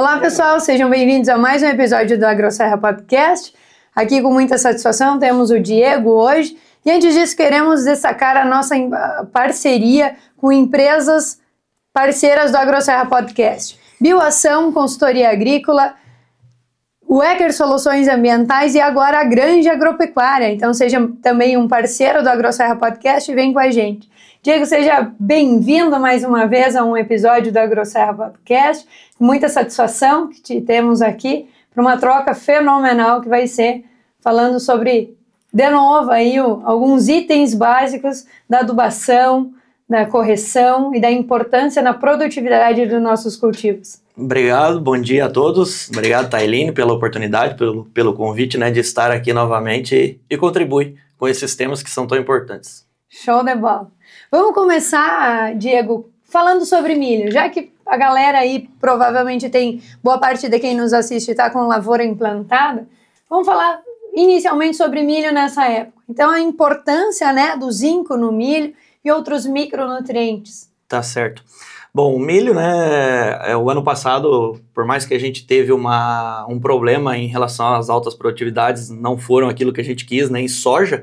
Olá pessoal, sejam bem-vindos a mais um episódio do AgroSerra Podcast. Aqui com muita satisfação temos o Diego hoje. E antes disso queremos destacar a nossa parceria com empresas parceiras do AgroSerra Podcast. Bioação, consultoria agrícola, o Ecker Soluções Ambientais e agora a Granja Agropecuária. Então seja também um parceiro do AgroSerra Podcast e vem com a gente. Diego, seja bem-vindo mais uma vez a um episódio do AgroSerra Podcast. Muita satisfação que te temos aqui para uma troca fenomenal que vai ser falando sobre, de novo, aí, alguns itens básicos da adubação, da correção e da importância na produtividade dos nossos cultivos. Obrigado, bom dia a todos. Obrigado, Tailine, pela oportunidade, pelo convite, né, de estar aqui novamente e contribuir com esses temas que são tão importantes. Show de bola. Vamos começar, Diego, falando sobre milho, já que a galera aí provavelmente tem, boa parte de quem nos assiste está com lavoura implantada, vamos falar inicialmente sobre milho nessa época. Então a importância, né, do zinco no milho e outros micronutrientes. Tá certo. Bom, o milho, né, o ano passado, por mais que a gente teve um problema em relação às altas produtividades, não foram aquilo que a gente quis, nem soja,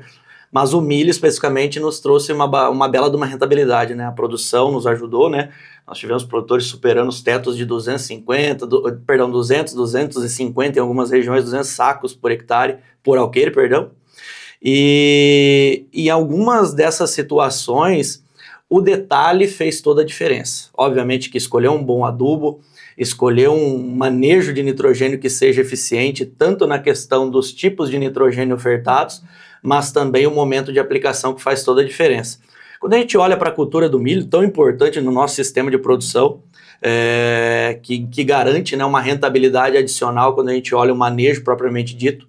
mas o milho especificamente nos trouxe uma bela de uma rentabilidade, né? A produção nos ajudou, né? Nós tivemos produtores superando os tetos de 200, 250 em algumas regiões, 200 sacos por alqueire, perdão. E em algumas dessas situações, o detalhe fez toda a diferença. Obviamente que escolher um bom adubo, escolher um manejo de nitrogênio que seja eficiente, tanto na questão dos tipos de nitrogênio ofertados, mas também o momento de aplicação que faz toda a diferença. Quando a gente olha para a cultura do milho, tão importante no nosso sistema de produção, que garante, né, uma rentabilidade adicional quando a gente olha o manejo propriamente dito,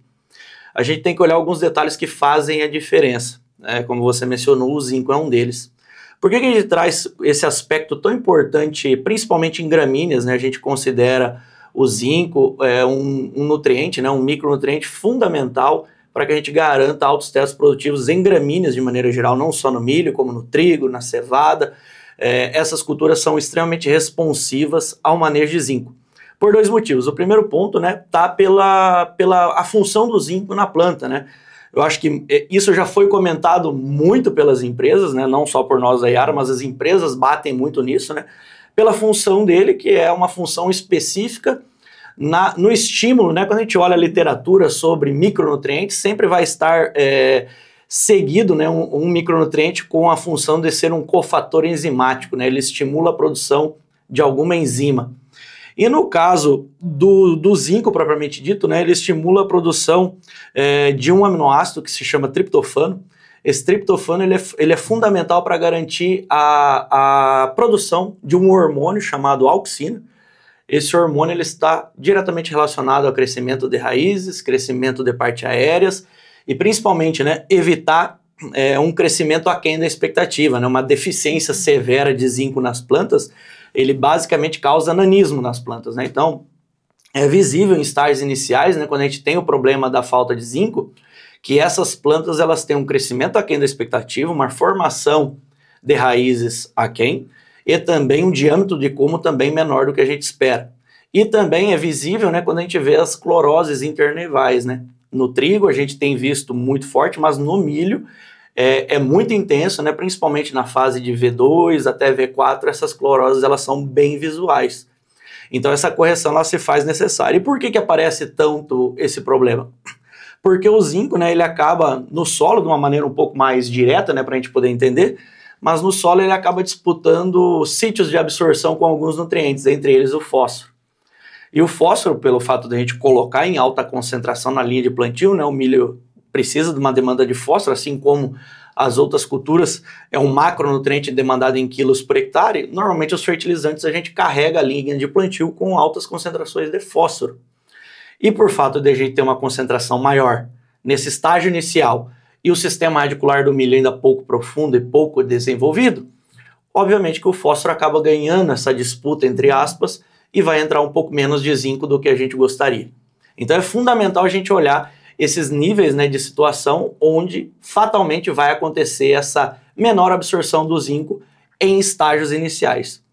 a gente tem que olhar alguns detalhes que fazem a diferença. Como você mencionou, o zinco é um deles. Por que a gente traz esse aspecto tão importante, principalmente em gramíneas, né? A gente considera o zinco um nutriente, né, um micronutriente fundamental para que a gente garanta altos testes produtivos em gramíneas de maneira geral, não só no milho, como no trigo, na cevada. Essas culturas são extremamente responsivas ao manejo de zinco. Por dois motivos. O primeiro ponto, né, tá pela a função do zinco na planta, né? Eu acho que isso já foi comentado muito pelas empresas, né, não só por nós da Yara, mas as empresas batem muito nisso, né, pela função dele, que é uma função específica no estímulo, né? Quando a gente olha a literatura sobre micronutrientes, sempre vai estar seguido, né, um micronutriente com a função de ser um cofator enzimático, né? Ele estimula a produção de alguma enzima. E no caso do zinco propriamente dito, né, ele estimula a produção de um aminoácido que se chama triptofano. Esse triptofano ele é fundamental para garantir a produção de um hormônio chamado auxina. Esse hormônio ele está diretamente relacionado ao crescimento de raízes, crescimento de partes aéreas e principalmente, né, evitar um crescimento aquém da expectativa, né, uma deficiência severa de zinco nas plantas, ele basicamente causa nanismo nas plantas, né? Então é visível em estágios iniciais, né, quando a gente tem o problema da falta de zinco, que essas plantas elas têm um crescimento aquém da expectativa, uma formação de raízes aquém, e também um diâmetro de culmo também menor do que a gente espera. E também é visível, né, quando a gente vê as cloroses internevais, né? No trigo a gente tem visto muito forte, mas no milho é muito intenso, né, principalmente na fase de V2 até V4, essas cloroses elas são bem visuais. Então essa correção ela se faz necessária. E por que aparece tanto esse problema? Porque o zinco, né, ele acaba no solo de uma maneira um pouco mais direta, né, para a gente poder entender, mas no solo ele acaba disputando sítios de absorção com alguns nutrientes, entre eles o fósforo. E o fósforo, pelo fato de a gente colocar em alta concentração na linha de plantio, né, o milho precisa de uma demanda de fósforo, assim como as outras culturas, é um macronutriente demandado em quilos por hectare. Normalmente os fertilizantes a gente carrega a linha de plantio com altas concentrações de fósforo. E por fato de a gente ter uma concentração maior nesse estágio inicial, e o sistema radicular do milho ainda pouco profundo e pouco desenvolvido, obviamente que o fósforo acaba ganhando essa disputa entre aspas e vai entrar um pouco menos de zinco do que a gente gostaria. Então é fundamental a gente olhar esses níveis, né, de situação onde fatalmente vai acontecer essa menor absorção do zinco em estágios iniciais.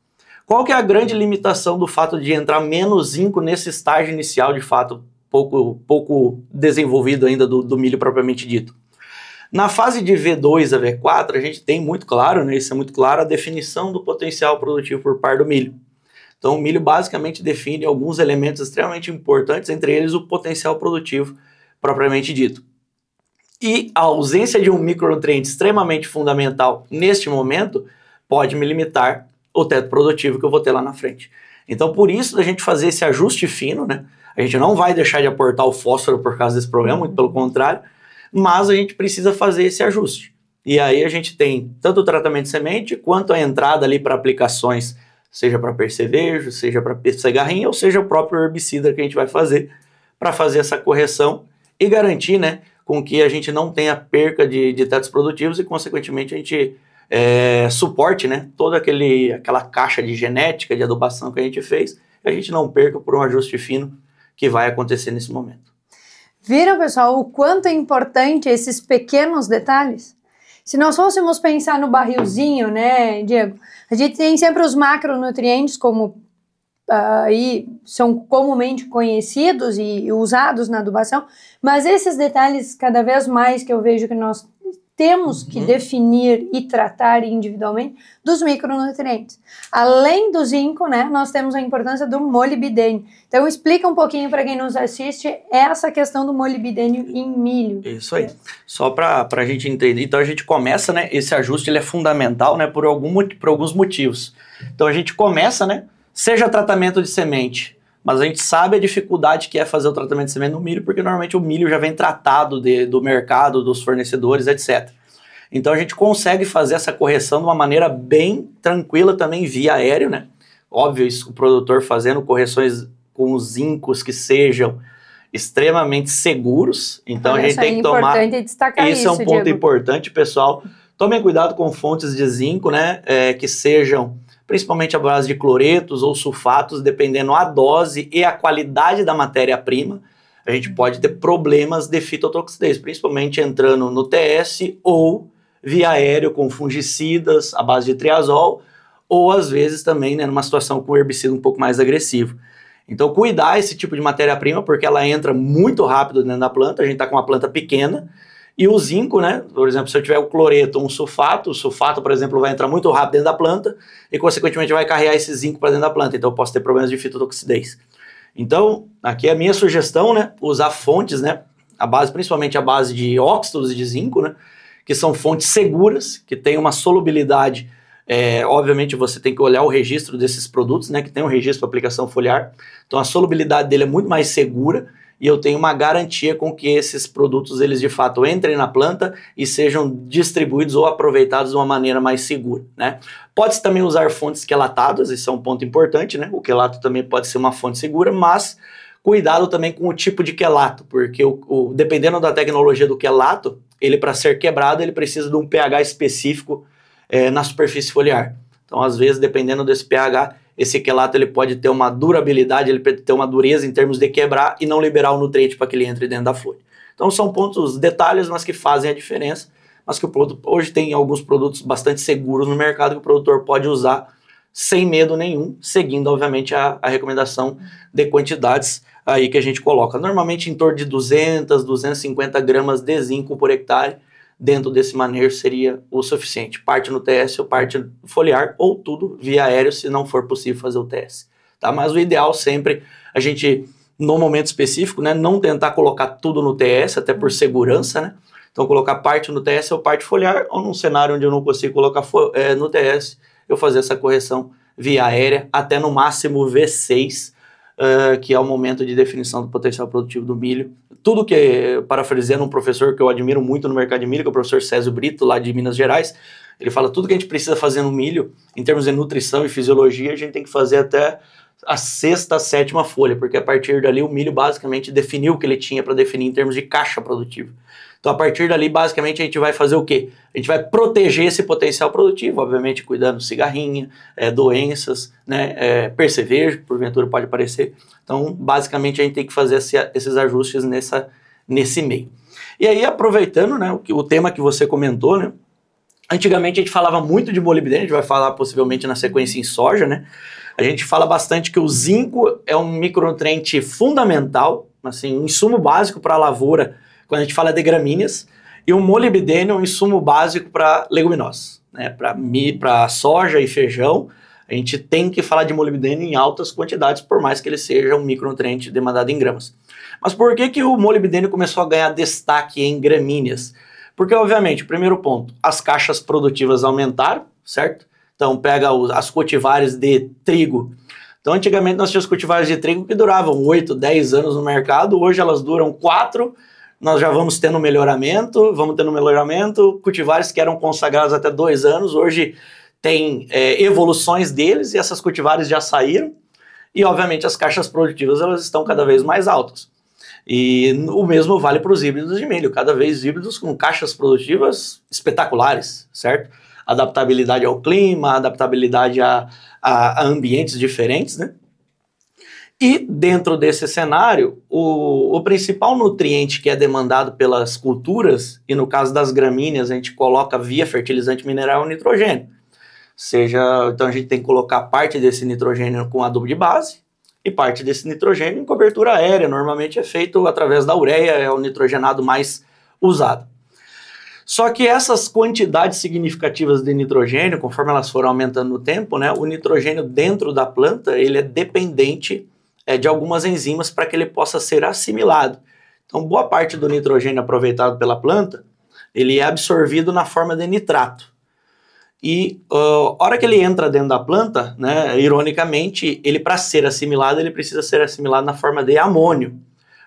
Qual que é a grande limitação do fato de entrar menos zinco nesse estágio inicial, de fato, pouco desenvolvido ainda do milho propriamente dito? Na fase de V2 a V4, a gente tem muito claro, né, isso é muito claro, a definição do potencial produtivo por par do milho. Então, o milho basicamente define alguns elementos extremamente importantes, entre eles o potencial produtivo propriamente dito. E a ausência de um micronutriente extremamente fundamental neste momento pode me limitar o teto produtivo que eu vou ter lá na frente. Então, por isso, a gente fazer esse ajuste fino, né? A gente não vai deixar de aportar o fósforo por causa desse problema, muito pelo contrário, mas a gente precisa fazer esse ajuste. E aí a gente tem tanto o tratamento de semente, quanto a entrada ali para aplicações, seja para percevejo, seja para cigarrinha, ou seja o próprio herbicida que a gente vai fazer para fazer essa correção e garantir, né, com que a gente não tenha perca de tetos produtivos e, consequentemente, a gente suporte, né, toda aquela caixa de genética, de adubação que a gente fez, e a gente não perca por um ajuste fino que vai acontecer nesse momento. Viram, pessoal, o quanto é importante esses pequenos detalhes? Se nós fôssemos pensar no barrilzinho, né, Diego, a gente tem sempre os macronutrientes como aí são comumente conhecidos e usados na adubação, mas esses detalhes cada vez mais que eu vejo que nós temos que definir e tratar individualmente dos micronutrientes. Além do zinco, né, nós temos a importância do molibdênio. Então explica um pouquinho para quem nos assiste essa questão do molibdênio em milho. Isso aí. Só para a gente entender. Então a gente começa, né, esse ajuste ele é fundamental, né, por alguns motivos. Então a gente começa, né, seja tratamento de semente, mas a gente sabe a dificuldade que é fazer o tratamento de semente no milho, porque normalmente o milho já vem tratado do mercado, dos fornecedores, etc. Então a gente consegue fazer essa correção de uma maneira bem tranquila também via aéreo, né? Óbvio, isso, o produtor fazendo correções com os zincos que sejam extremamente seguros. Então a gente tem que tomar... Destacar isso é um ponto importante, pessoal. Tomem cuidado com fontes de zinco, né? Que sejam principalmente a base de cloretos ou sulfatos, dependendo a dose e a qualidade da matéria-prima, a gente pode ter problemas de fitotoxicidez, principalmente entrando no TS ou via aéreo com fungicidas à base de triazol, ou às vezes também, né, numa situação com herbicida um pouco mais agressivo. Então, cuidar esse tipo de matéria-prima, porque ela entra muito rápido dentro da planta, a gente está com uma planta pequena, e o zinco, né, por exemplo, se eu tiver o cloreto ou um sulfato, o sulfato, por exemplo, vai entrar muito rápido dentro da planta e, consequentemente, vai carregar esse zinco para dentro da planta. Então, eu posso ter problemas de fitotoxicidez. Então, aqui é a minha sugestão, né, usar fontes, né, principalmente a base de óxidos de zinco, né, que são fontes seguras, que têm uma solubilidade. Obviamente, você tem que olhar o registro desses produtos, né, que tem um registro de aplicação foliar. Então, a solubilidade dele é muito mais segura, e eu tenho uma garantia com que esses produtos, eles de fato entrem na planta e sejam distribuídos ou aproveitados de uma maneira mais segura, né? Pode-se também usar fontes quelatadas, isso é um ponto importante, né? O quelato também pode ser uma fonte segura, mas cuidado também com o tipo de quelato, porque dependendo da tecnologia do quelato, ele para ser quebrado, ele precisa de um pH específico na superfície foliar. Então, às vezes, dependendo desse pH, esse quelato ele pode ter uma durabilidade, ele pode ter uma dureza em termos de quebrar e não liberar o nutriente para que ele entre dentro da folha. Então são pontos, detalhes, mas que fazem a diferença, mas que hoje tem alguns produtos bastante seguros no mercado que o produtor pode usar sem medo nenhum, seguindo obviamente a recomendação de quantidades aí que a gente coloca. Normalmente em torno de 200, 250 gramas de zinco por hectare, dentro desse manejo seria o suficiente. Parte no TS ou parte foliar, ou tudo via aéreo, se não for possível fazer o TS. Tá? Mas o ideal sempre, a gente, no momento específico, né, não tentar colocar tudo no TS, até por segurança, né? Então colocar parte no TS ou parte foliar, ou num cenário onde eu não consigo colocar no TS, eu fazer essa correção via aérea, até no máximo V6, que é o momento de definição do potencial produtivo do milho. Tudo que, parafraseando um professor que eu admiro muito no mercado de milho, que é o professor Césio Brito, lá de Minas Gerais, ele fala tudo que a gente precisa fazer no milho, em termos de nutrição e fisiologia, a gente tem que fazer até a 6ª, 7ª folha, porque a partir dali o milho basicamente definiu o que ele tinha para definir em termos de caixa produtiva. Então, a partir dali, basicamente, a gente vai fazer o quê? A gente vai proteger esse potencial produtivo, obviamente, cuidando de cigarrinha, doenças, né, percevejo, porventura pode aparecer. Então, basicamente, a gente tem que fazer esses ajustes nesse meio. E aí, aproveitando, né, o tema que você comentou, né, Antigamente a gente falava muito de molibdênio, a gente vai falar possivelmente na sequência em soja, né? A gente fala bastante que o zinco é um micronutriente fundamental, assim, um insumo básico para a lavoura, quando a gente fala de gramíneas, e o molibdênio é um insumo básico para leguminosas, né? Para soja e feijão, a gente tem que falar de molibdênio em altas quantidades, por mais que ele seja um micronutriente demandado em gramas. Mas por que o molibdênio começou a ganhar destaque em gramíneas? Porque, obviamente, o primeiro ponto, as caixas produtivas aumentaram, certo? Então, pega as cultivares de trigo. Então, antigamente nós tínhamos cultivares de trigo que duravam 8, 10 anos no mercado, hoje elas duram 4, nós já vamos tendo melhoramento, cultivares que eram consagrados até 2 anos, hoje tem evoluções deles e essas cultivares já saíram, e, obviamente, as caixas produtivas elas estão cada vez mais altas. E o mesmo vale para os híbridos de milho, cada vez híbridos com caixas produtivas espetaculares, certo? Adaptabilidade ao clima, adaptabilidade a ambientes diferentes, né? E dentro desse cenário, o principal nutriente que é demandado pelas culturas, e no caso das gramíneas a gente coloca via fertilizante mineral, é o nitrogênio. Então a gente tem que colocar parte desse nitrogênio com adubo de base, e parte desse nitrogênio em cobertura aérea, normalmente é feito através da ureia, é o nitrogenado mais usado. Só que essas quantidades significativas de nitrogênio, conforme elas foram aumentando no tempo, né, o nitrogênio dentro da planta ele é dependente de algumas enzimas para que ele possa ser assimilado. Então, boa parte do nitrogênio aproveitado pela planta, ele é absorvido na forma de nitrato. E a hora que ele entra dentro da planta, né, ironicamente, ele para ser assimilado, ele precisa ser assimilado na forma de amônio.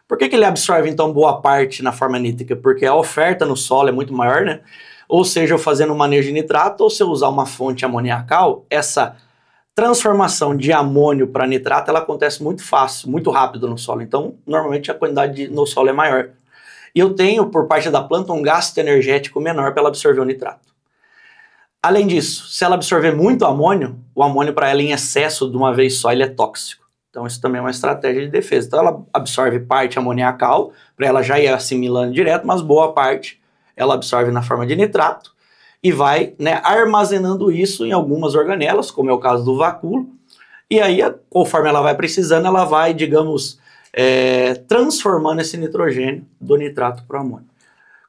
Por que ele absorve, então, boa parte na forma nítrica? Porque a oferta no solo é muito maior, né? Ou seja, eu fazendo um manejo de nitrato, ou se eu usar uma fonte amoniacal, essa transformação de amônio para nitrato, ela acontece muito fácil, muito rápido no solo. Então, normalmente a quantidade no solo é maior. E eu tenho, por parte da planta, um gasto energético menor para ela absorver o nitrato. Além disso, se ela absorver muito amônio, o amônio para ela em excesso de uma vez só, ele é tóxico. Então isso também é uma estratégia de defesa. Então ela absorve parte amoniacal, para ela já ir assimilando direto, mas boa parte ela absorve na forma de nitrato e vai, né, armazenando isso em algumas organelas, como é o caso do vacúolo, e aí, conforme ela vai precisando, ela vai, digamos, transformando esse nitrogênio do nitrato para o amônio.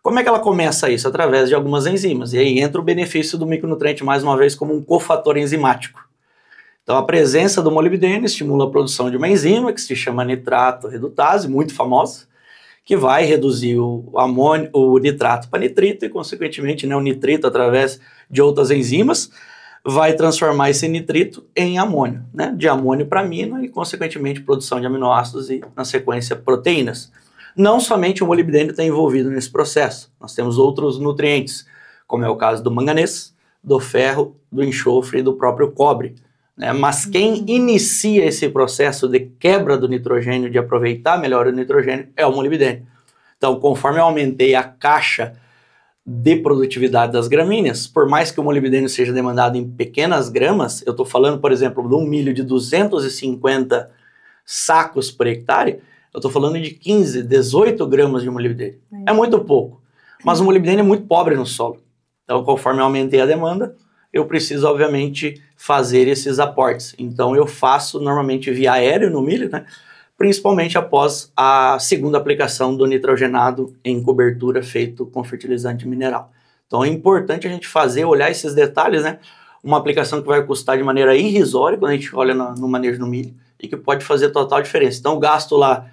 Como é que ela começa isso? Através de algumas enzimas. E aí entra o benefício do micronutriente, mais uma vez, como um cofator enzimático. Então, a presença do molibdênio estimula a produção de uma enzima que se chama nitrato redutase, muito famosa, que vai reduzir o nitrato para nitrito e, consequentemente, né, o nitrito, através de outras enzimas, vai transformar esse nitrito em amônio, né, de amônio para amino e, consequentemente, produção de aminoácidos e, na sequência, proteínas. Não somente o molibdênio está envolvido nesse processo, nós temos outros nutrientes, como é o caso do manganês, do ferro, do enxofre e do próprio cobre. Né? Mas quem inicia esse processo de quebra do nitrogênio, de aproveitar melhor o nitrogênio, é o molibdênio. Então, conforme eu aumentei a caixa de produtividade das gramíneas, por mais que o molibdênio seja demandado em pequenas gramas, eu estou falando, por exemplo, de um milho de 250 sacos por hectare, eu estou falando de 15, 18 gramas de molibdênio. É muito pouco, mas o molibdênio é muito pobre no solo. Então, conforme eu aumentei a demanda, eu preciso, obviamente, fazer esses aportes. Então, eu faço normalmente via aéreo no milho, né? Principalmente após a segunda aplicação do nitrogenado em cobertura feito com fertilizante mineral. Então, é importante a gente olhar esses detalhes, né? Uma aplicação que vai custar de maneira irrisória quando a gente olha no manejo no milho e que pode fazer total diferença. Então, eu gasto lá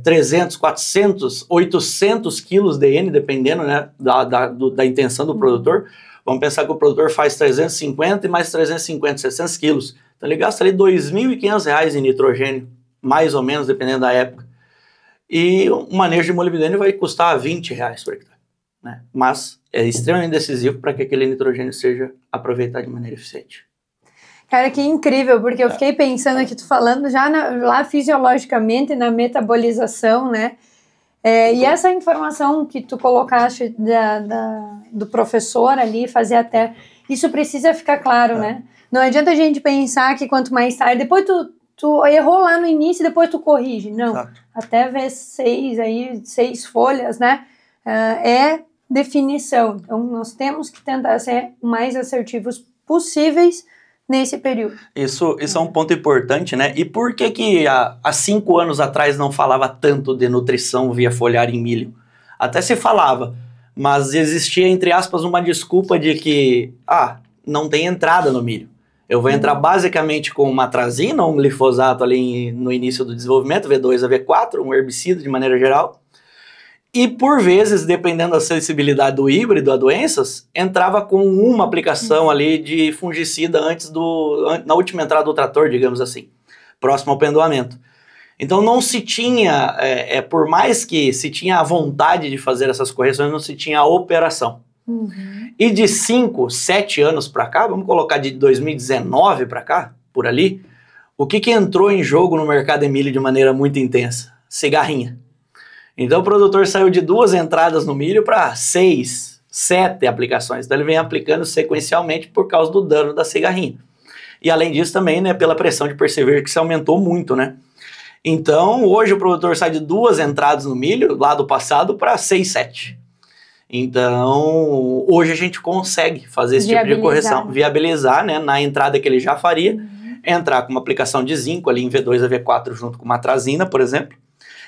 300, 400, 800 quilos de N, dependendo, né, da intenção do produtor. Vamos pensar que o produtor faz 350 e mais 350, 700 quilos. Então ele gasta ali R$ 2.500 em nitrogênio, mais ou menos, dependendo da época. E o manejo de molibdênio vai custar R$20 por hectare. Né? Mas é extremamente decisivo para que aquele nitrogênio seja aproveitado de maneira eficiente. Cara, que incrível, porque eu fiquei pensando aqui, tu falando já lá fisiologicamente, na metabolização, né? E essa informação que tu colocaste do professor ali, fazer até... Isso precisa ficar claro, né? Não adianta a gente pensar que quanto mais tarde... Depois tu errou lá no início e depois tu corrige. Não, até ver 6 folhas, né? definição. Então, nós temos que tentar ser o mais assertivos possíveis nesse período. Isso é um ponto importante, né? E por que há 5 anos atrás não falava tanto de nutrição via foliar em milho? Até se falava, mas existia, entre aspas, uma desculpa de que, não tem entrada no milho. Eu vou entrar basicamente com uma atrazina, um glifosato ali no início do desenvolvimento, V2 a V4, um herbicida de maneira geral. E por vezes, dependendo da sensibilidade do híbrido a doenças, entrava com uma aplicação ali de fungicida na última entrada do trator, digamos assim, próximo ao pendoamento. Então não se tinha, por mais que se tinha a vontade de fazer essas correções, não se tinha a operação. E de 5, 7 anos para cá, vamos colocar de 2019 para cá, por ali, o que entrou em jogo no mercado de milho de maneira muito intensa? Cigarrinha. Então o produtor saiu de 2 entradas no milho para 6, 7 aplicações. Então ele vem aplicando sequencialmente por causa do dano da cigarrinha. E além disso também, né, pela pressão de percevejo que se aumentou muito, né? Então hoje o produtor sai de 2 entradas no milho, lá do passado, para 6, 7. Então hoje a gente consegue fazer esse tipo de correção, viabilizar, né, na entrada que ele já faria, entrar com uma aplicação de zinco ali em V2 a V4 junto com uma atrazina, por exemplo.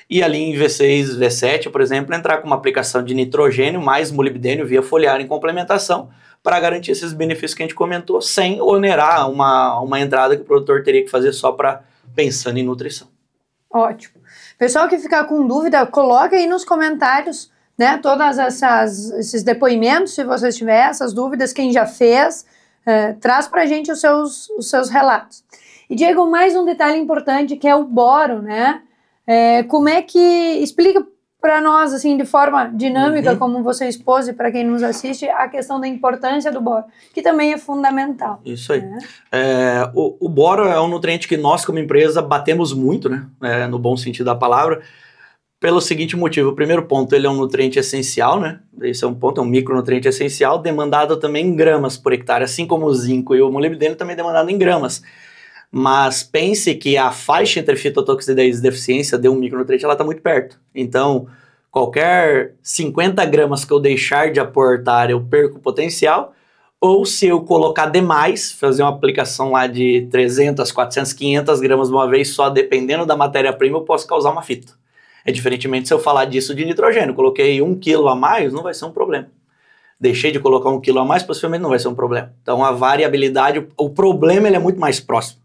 E ali em V6, V7, por exemplo, entrar com uma aplicação de nitrogênio mais molibdênio via foliar em complementação para garantir esses benefícios que a gente comentou, sem onerar uma entrada que o produtor teria que fazer só para pensando em nutrição. Ótimo. Pessoal que ficar com dúvida, coloca aí nos comentários, né, todos esses depoimentos, se vocês tiverem essas dúvidas, quem já fez, traz para a gente os seus relatos. E Diego, mais um detalhe importante que é o boro, né? Como é que explica para nós, assim, de forma dinâmica, como você expôs e para quem nos assiste, a questão da importância do boro, que também é fundamental. Isso aí. Né? O boro é um nutriente que nós, como empresa, batemos muito, né? No bom sentido da palavra, pelo seguinte motivo. O primeiro ponto, ele é um nutriente essencial, né? Esse é um ponto, é um micronutriente essencial, demandado também em gramas por hectare, assim como o zinco e o molibdênio também demandado em gramas. Mas pense que a faixa entre fitotoxicidez e deficiência de um micronutriente, ela está muito perto. Então, qualquer 50 gramas que eu deixar de aportar, eu perco o potencial. Ou se eu colocar demais, fazer uma aplicação lá de 300, 400, 500 gramas de uma vez só, dependendo da matéria-prima, eu posso causar uma fita. Diferentemente se eu falar disso de nitrogênio. Coloquei 1 quilo a mais, não vai ser um problema. Deixei de colocar 1 quilo a mais, possivelmente não vai ser um problema. Então, a variabilidade, o problema ele é muito mais próximo.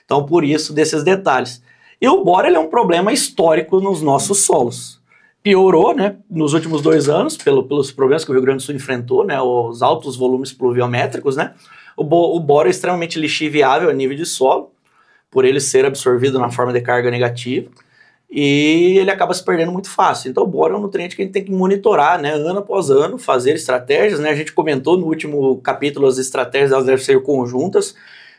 Então, por isso, desses detalhes. E o boro ele é um problema histórico nos nossos solos. Piorou, né, nos últimos 2 anos, pelos problemas que o Rio Grande do Sul enfrentou, né, os altos volumes pluviométricos, né. O boro é extremamente lixiviável a nível de solo, por ele ser absorvido na forma de carga negativa, e ele acaba se perdendo muito fácil. Então, o boro é um nutriente que a gente tem que monitorar, né, ano após ano, fazer estratégias, né. A gente comentou no último capítulo as estratégias, elas devem ser conjuntas,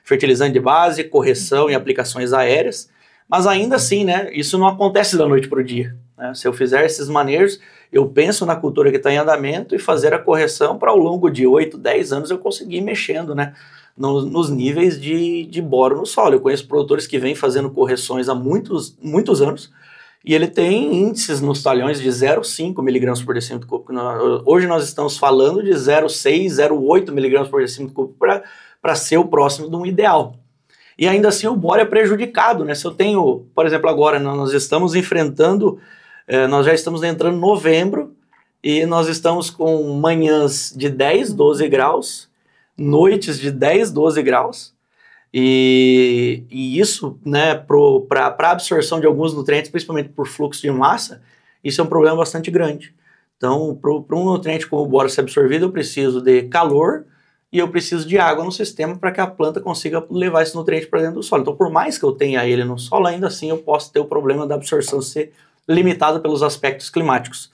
fertilizante de base, correção e aplicações aéreas, mas ainda assim, né, isso não acontece da noite para o dia. Né? Se eu fizer esses manejos, eu penso na cultura que está em andamento e fazer a correção para ao longo de 8, 10 anos eu conseguir ir mexendo, né, nos níveis de boro no solo. Eu conheço produtores que vêm fazendo correções há muitos anos e ele tem índices nos talhões de 0,5 mg por decímetro cúbico. Hoje nós estamos falando de 0,6, 0,8 mg por decímetro cúbico para ser o próximo de um ideal. E ainda assim o boro é prejudicado, né? Se eu tenho, por exemplo, agora nós estamos enfrentando, nós já estamos entrando em novembro e nós estamos com manhãs de 10, 12 graus, noites de 10, 12 graus, e isso, né, para a absorção de alguns nutrientes, principalmente por fluxo de massa, isso é um problema bastante grande. Então, para um nutriente como o boro ser absorvido, eu preciso de calor, e eu preciso de água no sistema para que a planta consiga levar esse nutriente para dentro do solo. Então, por mais que eu tenha ele no solo, ainda assim eu posso ter o problema da absorção ser limitada pelos aspectos climáticos.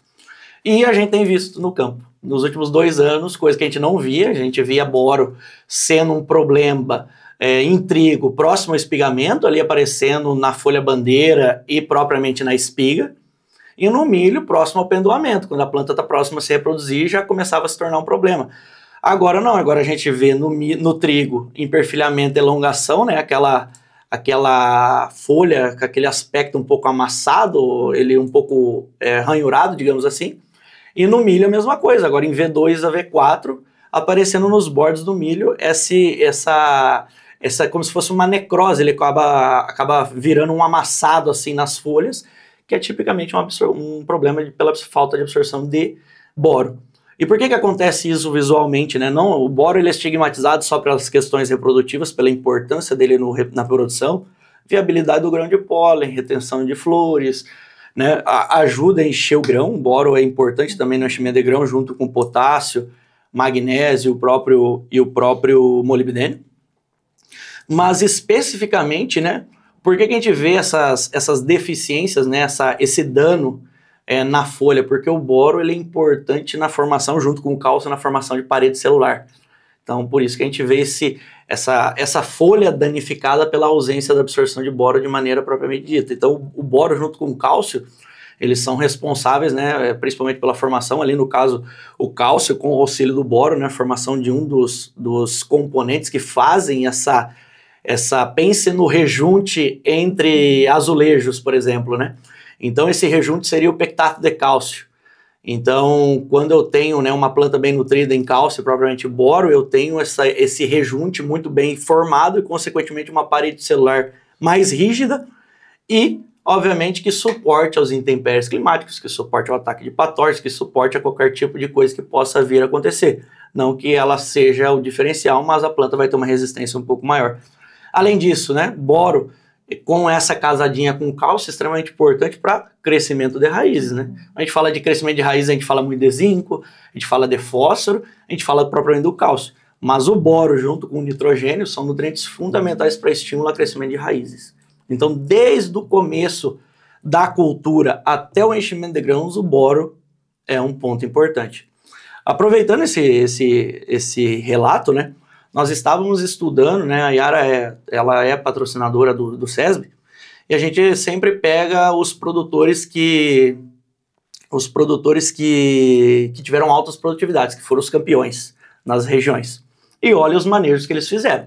E a gente tem visto no campo, nos últimos 2 anos, coisa que a gente não via, a gente via boro sendo um problema em trigo, próximo ao espigamento, ali aparecendo na folha bandeira e propriamente na espiga, e no milho, próximo ao pendoamento, quando a planta está próxima a se reproduzir, já começava a se tornar um problema. Agora não, agora a gente vê no trigo emperfilhamento e elongação, né, aquela folha com aquele aspecto um pouco amassado, ele um pouco ranhurado, digamos assim, E no milho a mesma coisa, agora em V2 a V4, aparecendo nos bordos do milho essa como se fosse uma necrose, ele acaba virando um amassado assim nas folhas, que é tipicamente um problema pela falta de absorção de boro. E por que acontece isso visualmente, né? Não, o boro ele é estigmatizado só pelas questões reprodutivas, pela importância dele na produção, viabilidade do grão de pólen, retenção de flores, né? Ajuda a encher o grão, o boro é importante também no enchimento de grão, junto com potássio, magnésio e o próprio molibdênio. Mas especificamente, né, por que a gente vê essas deficiências, né, esse dano na folha? Porque o boro ele é importante na formação, junto com o cálcio, na formação de parede celular. Então, por isso que a gente vê essa folha danificada pela ausência da absorção de boro de maneira propriamente dita. Então, o boro junto com o cálcio, eles são responsáveis, né, principalmente pela formação, ali no caso, o cálcio com o auxílio do boro, né, a formação de um dos componentes que fazem pense no rejunte entre azulejos, por exemplo, né? Então, esse rejunte seria o pectato de cálcio. Então, quando eu tenho, né, uma planta bem nutrida em cálcio, propriamente boro, eu tenho esse rejunte muito bem formado e, consequentemente, uma parede celular mais rígida e, obviamente, que suporte aos intempéries climáticos, que suporte ao ataque de patógenos, que suporte a qualquer tipo de coisa que possa vir a acontecer. Não que ela seja o diferencial, mas a planta vai ter uma resistência um pouco maior. Além disso, né, boro, com essa casadinha com cálcio, é extremamente importante para crescimento de raízes, né? A gente fala de crescimento de raízes, a gente fala muito de zinco, a gente fala de fósforo, a gente fala propriamente do cálcio. Mas o boro junto com o nitrogênio são nutrientes fundamentais para estimular o crescimento de raízes. Então, desde o começo da cultura até o enchimento de grãos, o boro é um ponto importante. Aproveitando esse relato, né? Nós estávamos estudando, né, a Yara ela é patrocinadora do SESB, e a gente sempre pega os produtores que tiveram altas produtividades, que foram os campeões nas regiões, e olha os manejos que eles fizeram.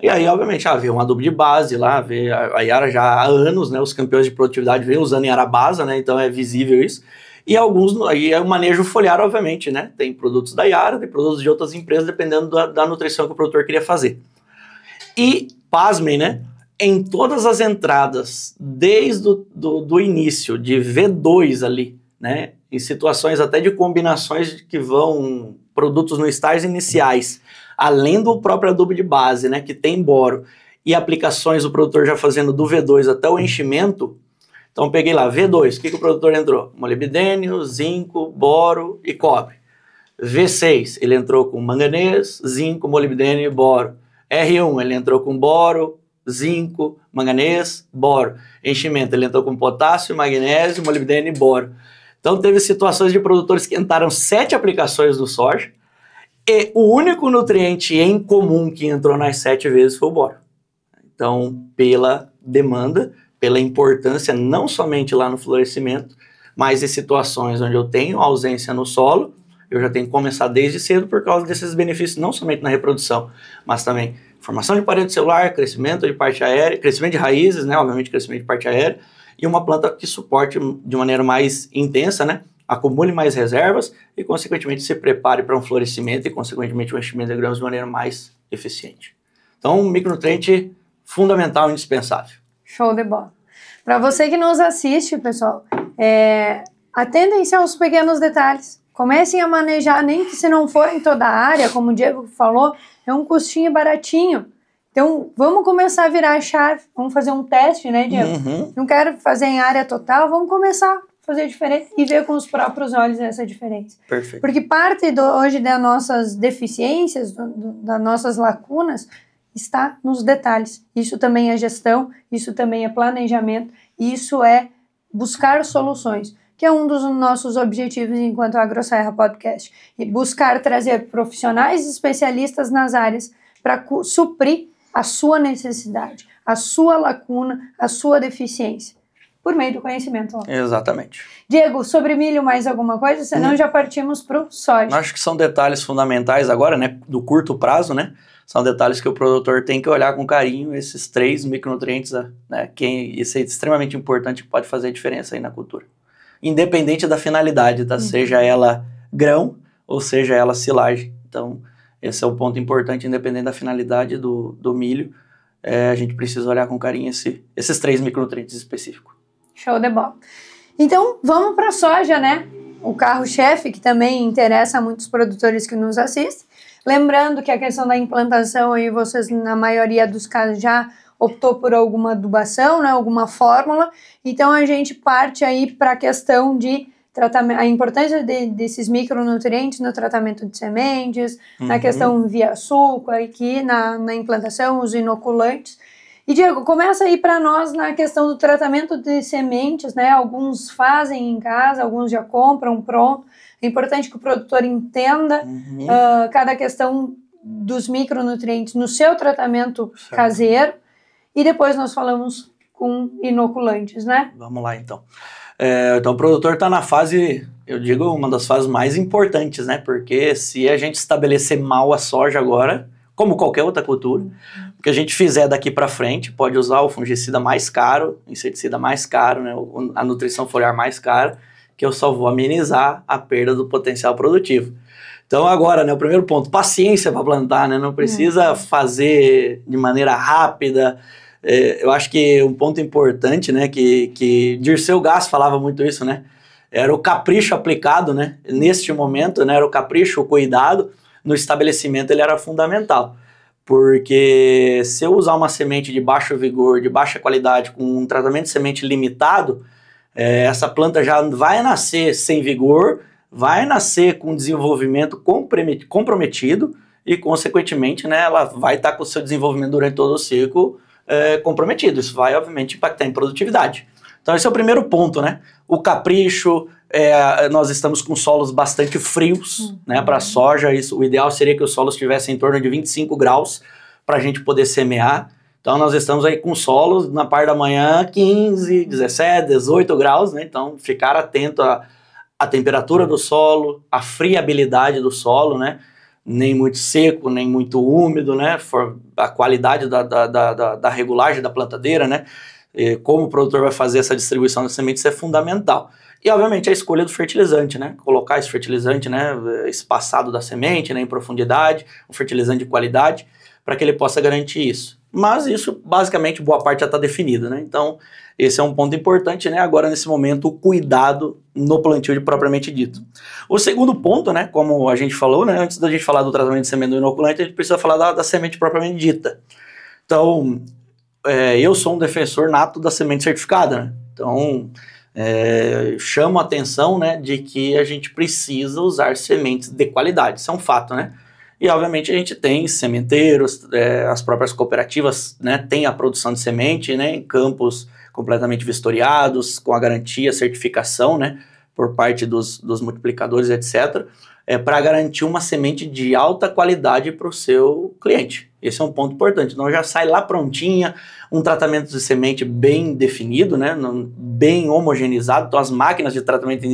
E aí, obviamente, vê um adubo de base lá, vê a Yara já há anos, né, os campeões de produtividade vêm usando Yarabasa, né, então é visível isso. E aí é o manejo foliar, obviamente, né? Tem produtos da Yara, tem produtos de outras empresas, dependendo da nutrição que o produtor queria fazer. E, pasmem, né? Em todas as entradas, desde do início, de V2 ali, né? Em situações até de combinações que vão produtos no estágios iniciais, além do próprio adubo de base, né? Que tem boro, e aplicações do produtor já fazendo do V2 até o enchimento. Então, peguei lá, V2, o que o produtor entrou? Molibdênio, zinco, boro e cobre. V6, ele entrou com manganês, zinco, molibdênio e boro. R1, ele entrou com boro, zinco, manganês, boro. Enchimento, ele entrou com potássio, magnésio, molibdênio e boro. Então, teve situações de produtores que entraram 7 aplicações do soja e o único nutriente em comum que entrou nas 7 vezes foi o boro. Então, pela demanda, pela importância não somente lá no florescimento, mas em situações onde eu tenho ausência no solo, eu já tenho que começar desde cedo por causa desses benefícios, não somente na reprodução, mas também formação de parede celular, crescimento de parte aérea, crescimento de raízes, né, obviamente crescimento de parte aérea, e uma planta que suporte de maneira mais intensa, né, acumule mais reservas e, consequentemente, se prepare para um florescimento e, consequentemente, um enchimento de grãos de maneira mais eficiente. Então, um micronutriente fundamental e indispensável. Show de bola. Para você que nos assiste, pessoal, atentem-se aos pequenos detalhes. Comecem a manejar, nem que se não for em toda a área, como o Diego falou, é um custinho baratinho. Então, vamos começar a virar a chave. Vamos fazer um teste, né, Diego? Uhum. Não quero fazer em área total, vamos começar a fazer diferente e ver com os próprios olhos essa diferença. Perfeito. Porque parte hoje das nossas deficiências, das nossas lacunas, está nos detalhes. Isso também é gestão, isso também é planejamento, isso é buscar soluções, que é um dos nossos objetivos enquanto AgroSerra Podcast. E buscar trazer profissionais especialistas nas áreas para suprir a sua necessidade, a sua lacuna, a sua deficiência, por meio do conhecimento. Ó. Exatamente. Diego, sobre milho mais alguma coisa? Senão já partimos para o soja. Acho que são detalhes fundamentais agora, né, do curto prazo, né? São detalhes que o produtor tem que olhar com carinho, esses 3 micronutrientes, né, isso é extremamente importante, que pode fazer diferença aí na cultura. independente da finalidade, tá? Seja ela grão ou seja ela silagem. Então, esse é o ponto importante, independente da finalidade do milho. A gente precisa olhar com carinho esses 3 micronutrientes específicos. Show de bola. Então, vamos para a soja, né? O carro-chefe, que também interessa a muitos produtores que nos assistem. Lembrando que a questão da implantação, aí vocês, na maioria dos casos, já optou por alguma adubação, né? Alguma fórmula. Então, a gente parte aí para a questão de tratamento, a importância desses micronutrientes no tratamento de sementes, na questão via suco, aqui na implantação, os inoculantes. E, Diego, começa aí para nós na questão do tratamento de sementes, né? Alguns fazem em casa, alguns já compram pronto. É importante que o produtor entenda cada questão dos micronutrientes no seu tratamento caseiro. E depois nós falamos com inoculantes, né? Vamos lá, então. Então, o produtor está na fase, eu digo, uma das fases mais importantes, né? Porque se a gente estabelecer mal a soja agora, como qualquer outra cultura, o que a gente fizer daqui para frente, pode usar o fungicida mais caro, inseticida mais caro, né? A nutrição foliar mais cara, que eu só vou amenizar a perda do potencial produtivo. Então, agora, né, o primeiro ponto, paciência para plantar, né? Não precisa fazer de maneira rápida. Eu acho que um ponto importante, né, que Dirceu Gass falava muito isso, né, era o capricho aplicado, né, neste momento, né, era o capricho, o cuidado, no estabelecimento ele era fundamental, porque se eu usar uma semente de baixo vigor, de baixa qualidade, com um tratamento de semente limitado, essa planta já vai nascer sem vigor, vai nascer com desenvolvimento comprometido e, consequentemente, né, ela vai estar com o seu desenvolvimento durante todo o ciclo comprometido. Isso vai, obviamente, impactar em produtividade. Então, esse é o primeiro ponto, né? O capricho, nós estamos com solos bastante frios, né? Para a soja, o ideal seria que os solos estivessem em torno de 25 graus para a gente poder semear. Então, nós estamos aí com solos, na parte da manhã, 15, 17, 18 graus, né? Então, ficar atento à temperatura do solo, à friabilidade do solo, né? Nem muito seco, nem muito úmido, né? A qualidade da regulagem da plantadeira, né? Como o produtor vai fazer essa distribuição das sementes é fundamental. E, obviamente, a escolha do fertilizante, né? Colocar esse fertilizante, né, espaçado da semente, né, em profundidade, um fertilizante de qualidade, para que ele possa garantir isso. Mas isso, basicamente, boa parte já está definida, né? Então, esse é um ponto importante, né? Agora, nesse momento, o cuidado no plantio de propriamente dito. O segundo ponto, né? Como a gente falou, né? Antes da gente falar do tratamento de semente do inoculante, a gente precisa falar da semente propriamente dita. Então, eu sou um defensor nato da semente certificada, né? Então, chamo a atenção, né, de que a gente precisa usar sementes de qualidade. Isso é um fato, né? E, obviamente, a gente tem sementeiros, as próprias cooperativas, né, têm a produção de semente, né, em campos completamente vistoriados, com a garantia, certificação, né, por parte dos multiplicadores, etc., para garantir uma semente de alta qualidade para o seu cliente. Esse é um ponto importante. Então, já sai lá prontinha, um tratamento de semente bem definido, né, bem homogeneizado. Então, as máquinas de tratamento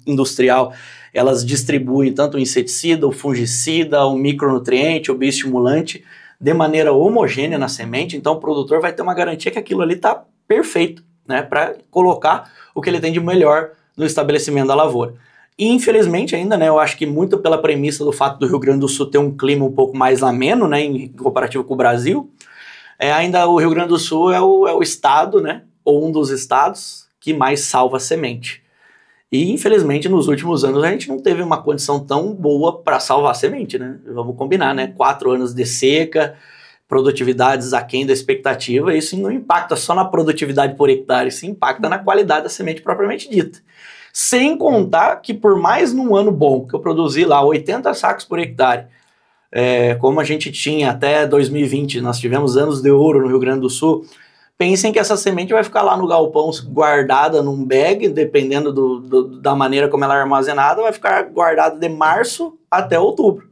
industrial, elas distribuem tanto o inseticida, o fungicida, o micronutriente, o bioestimulante, de maneira homogênea na semente. Então, o produtor vai ter uma garantia que aquilo ali está perfeito, né, para colocar o que ele tem de melhor no estabelecimento da lavoura. E, infelizmente, ainda, né, eu acho que muito pela premissa do fato do Rio Grande do Sul ter um clima um pouco mais ameno, né, em comparativo com o Brasil, ainda o Rio Grande do Sul é o estado, né, ou um dos estados que mais salva semente. E, infelizmente, nos últimos anos a gente não teve uma condição tão boa para salvar a semente, né? Vamos combinar, né? 4 anos de seca, produtividades aquém da expectativa, isso não impacta só na produtividade por hectare, isso impacta na qualidade da semente propriamente dita. Sem contar que por mais num ano bom, que eu produzi lá 80 sacos por hectare, como a gente tinha até 2020, nós tivemos anos de ouro no Rio Grande do Sul, pensem que essa semente vai ficar lá no galpão guardada num bag, dependendo da maneira como ela é armazenada, vai ficar guardada de março até outubro.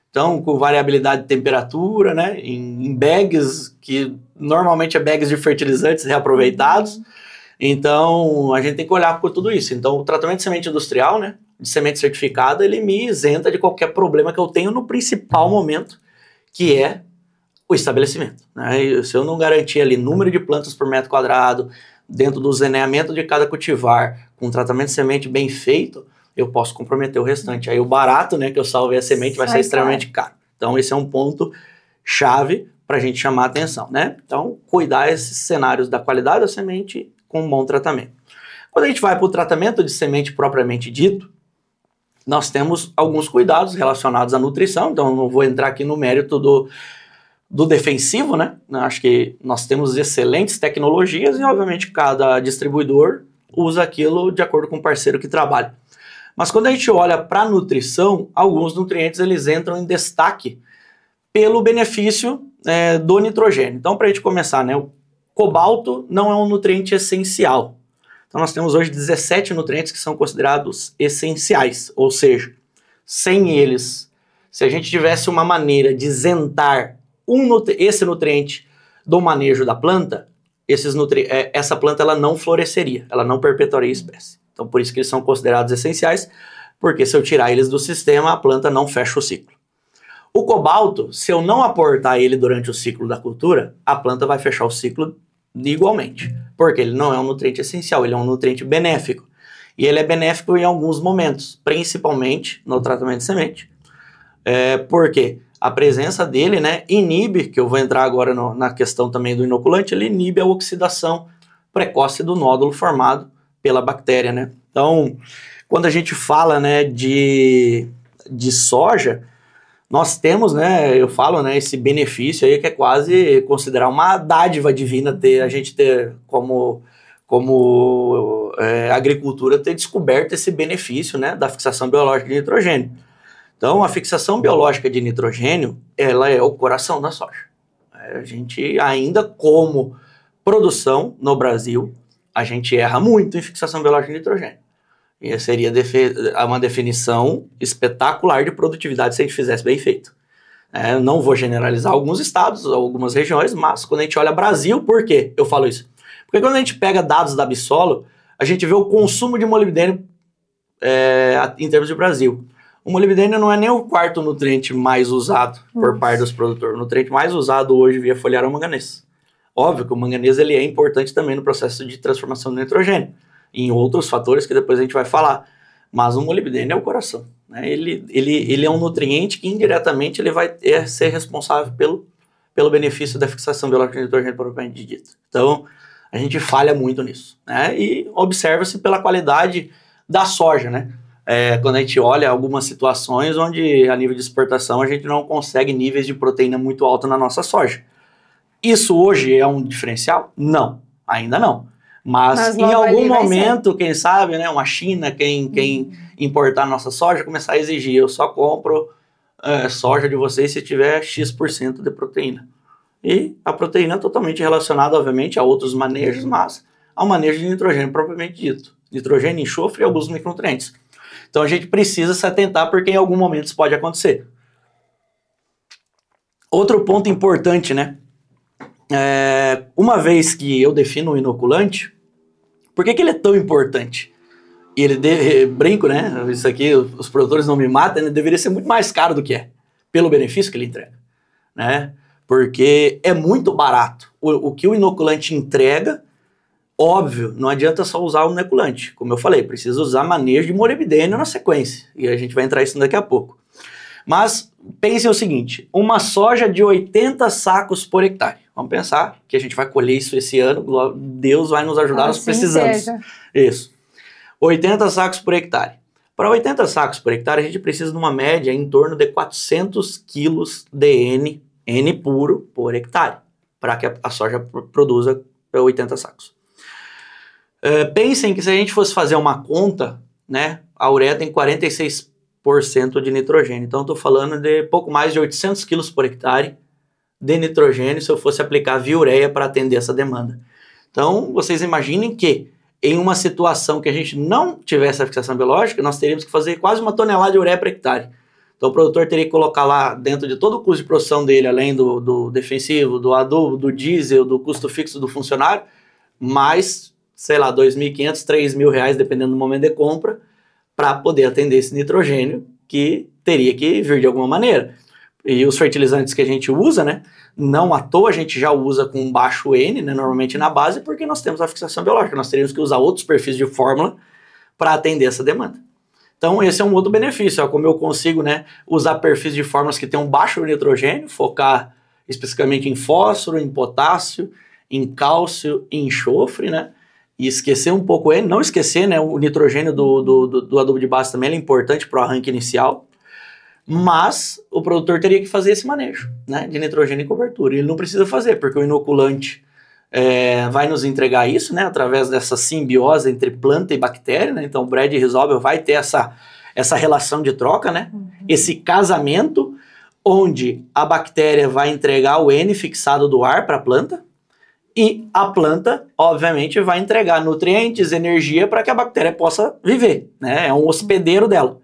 Então, com variabilidade de temperatura, né, em bags, que normalmente é bags de fertilizantes reaproveitados. Então, a gente tem que olhar por tudo isso. Então, o tratamento de semente industrial, né, de semente certificada, ele me isenta de qualquer problema que eu tenho no principal momento, que é o estabelecimento, né? Se eu não garantir ali número de plantas por metro quadrado, dentro do zoneamento de cada cultivar, com um tratamento de semente bem feito, eu posso comprometer o restante. Aí o barato, né, que eu salvei a semente, vai ser extremamente caro. Então esse é um ponto chave para a gente chamar a atenção, né? Então, cuidar esses cenários da qualidade da semente com um bom tratamento. Quando a gente vai para o tratamento de semente propriamente dito, nós temos alguns cuidados relacionados à nutrição, então eu não vou entrar aqui no mérito do defensivo, né? Acho que nós temos excelentes tecnologias e, obviamente, cada distribuidor usa aquilo de acordo com o parceiro que trabalha. Mas quando a gente olha para a nutrição, alguns nutrientes eles entram em destaque pelo benefício do nitrogênio. Então, para a gente começar, né, o cobalto não é um nutriente essencial. Então, nós temos hoje 17 nutrientes que são considerados essenciais, ou seja, sem eles, se a gente tivesse uma maneira de isentar esse nutriente do manejo da planta, essa planta ela não floresceria, ela não perpetuaria a espécie. Então, por isso que eles são considerados essenciais, porque se eu tirar eles do sistema, a planta não fecha o ciclo. O cobalto, se eu não aportar ele durante o ciclo da cultura, a planta vai fechar o ciclo igualmente, porque ele não é um nutriente essencial, ele é um nutriente benéfico. E ele é benéfico em alguns momentos, principalmente no tratamento de semente. Porque a presença dele, né, inibe, que eu vou entrar agora na questão também do inoculante, ele inibe a oxidação precoce do nódulo formado pela bactéria, né? Então, quando a gente fala, né, de soja, nós temos, né, eu falo, né, esse benefício aí que é quase considerar uma dádiva divina a gente ter como agricultura ter descoberto esse benefício, né, da fixação biológica de nitrogênio. Então, a fixação biológica de nitrogênio, ela é o coração da soja. A gente ainda como produção no Brasil, a gente erra muito em fixação biológica de nitrogênio. E seria uma definição espetacular de produtividade se a gente fizesse bem feito. Não vou generalizar alguns estados, algumas regiões, mas quando a gente olha Brasil, por quê eu falo isso? Porque quando a gente pega dados da Absolo, a gente vê o consumo de molibdênio em termos de Brasil. O molibdênio não é nem o quarto nutriente mais usado por parte dos produtores. O nutriente mais usado hoje via foliar é o manganês. Óbvio que o manganês ele é importante também no processo de transformação do nitrogênio, em outros fatores que depois a gente vai falar. Mas o molibdênio é o coração, né? Ele é um nutriente que indiretamente ele vai ser responsável pelo benefício da fixação biológica de nitrogênio propriamente dito. Então, a gente falha muito nisso, né? E observa-se pela qualidade da soja, né? Quando a gente olha algumas situações onde a nível de exportação a gente não consegue níveis de proteína muito altos na nossa soja. Isso hoje é um diferencial? Não, ainda não. Mas em algum momento, quem sabe, né, uma China, quem importar nossa soja, começar a exigir, eu só compro soja de vocês se tiver X% de proteína. E a proteína é totalmente relacionada, obviamente, a outros manejos, mas ao manejo de nitrogênio propriamente dito. Nitrogênio, enxofre e alguns micronutrientes. Então a gente precisa se atentar porque em algum momento isso pode acontecer. Outro ponto importante, né? Uma vez que eu defino o inoculante, por que ele é tão importante? E brinco, né? Isso aqui, os produtores não me matam, né? Deveria ser muito mais caro do que é, pelo benefício que ele entrega, né? Porque é muito barato. O que o inoculante entrega, óbvio, não adianta só usar o inoculante. Como eu falei, precisa usar manejo de molibdênio na sequência. E a gente vai entrar nisso daqui a pouco. Mas pensem o seguinte, uma soja de 80 sacos por hectare. Vamos pensar que a gente vai colher isso esse ano, Deus vai nos ajudar, nós precisamos. Isso. 80 sacos por hectare. Para 80 sacos por hectare, a gente precisa de uma média em torno de 400 quilos de N puro por hectare, para que a soja produza 80 sacos. Pensem que se a gente fosse fazer uma conta, né, a ureia tem 46% de nitrogênio. Então, estou falando de pouco mais de 800 quilos por hectare de nitrogênio se eu fosse aplicar via ureia para atender essa demanda. Então, vocês imaginem que em uma situação que a gente não tivesse a fixação biológica, nós teríamos que fazer quase 1 tonelada de ureia por hectare. Então, o produtor teria que colocar lá dentro de todo o custo de produção dele, além do defensivo, do adubo, do diesel, do custo fixo do funcionário, mais, sei lá, R$2.500, R$3.000, dependendo do momento de compra, para poder atender esse nitrogênio que teria que vir de alguma maneira. E os fertilizantes que a gente usa, né, Não à toa a gente já usa com baixo N, né, normalmente na base, porque nós temos a fixação biológica. Nós teríamos que usar outros perfis de fórmula para atender essa demanda. Então esse é um outro benefício, como eu consigo, né, usar perfis de fórmulas que têm um baixo nitrogênio, focar especificamente em fósforo, em potássio, em cálcio e enxofre, né? E esquecer um pouco ele, não esquecer, né? O nitrogênio do adubo de base também é importante para o arranque inicial, mas o produtor teria que fazer esse manejo, né? De nitrogênio e cobertura. Ele não precisa fazer, porque o inoculante vai nos entregar isso, né? Através dessa simbiose entre planta e bactéria, né? Então o Brad Resolve vai ter essa relação de troca, né? Esse casamento onde a bactéria vai entregar o N fixado do ar para a planta, e a planta, obviamente, vai entregar nutrientes, energia para que a bactéria possa viver, né? É um hospedeiro dela.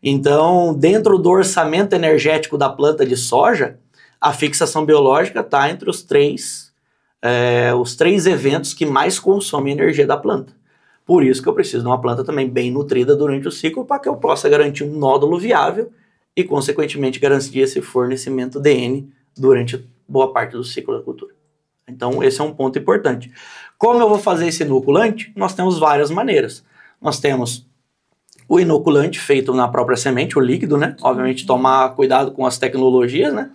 Então, dentro do orçamento energético da planta de soja, a fixação biológica está entre os três eventos que mais consomem energia da planta. Por isso que eu preciso de uma planta também bem nutrida durante o ciclo para que eu possa garantir um nódulo viável e, consequentemente, garantir esse fornecimento de N durante boa parte do ciclo da cultura. Então, esse é um ponto importante. Como eu vou fazer esse inoculante? Nós temos várias maneiras. Nós temos o inoculante feito na própria semente, o líquido, né? Obviamente, tomar cuidado com as tecnologias, né?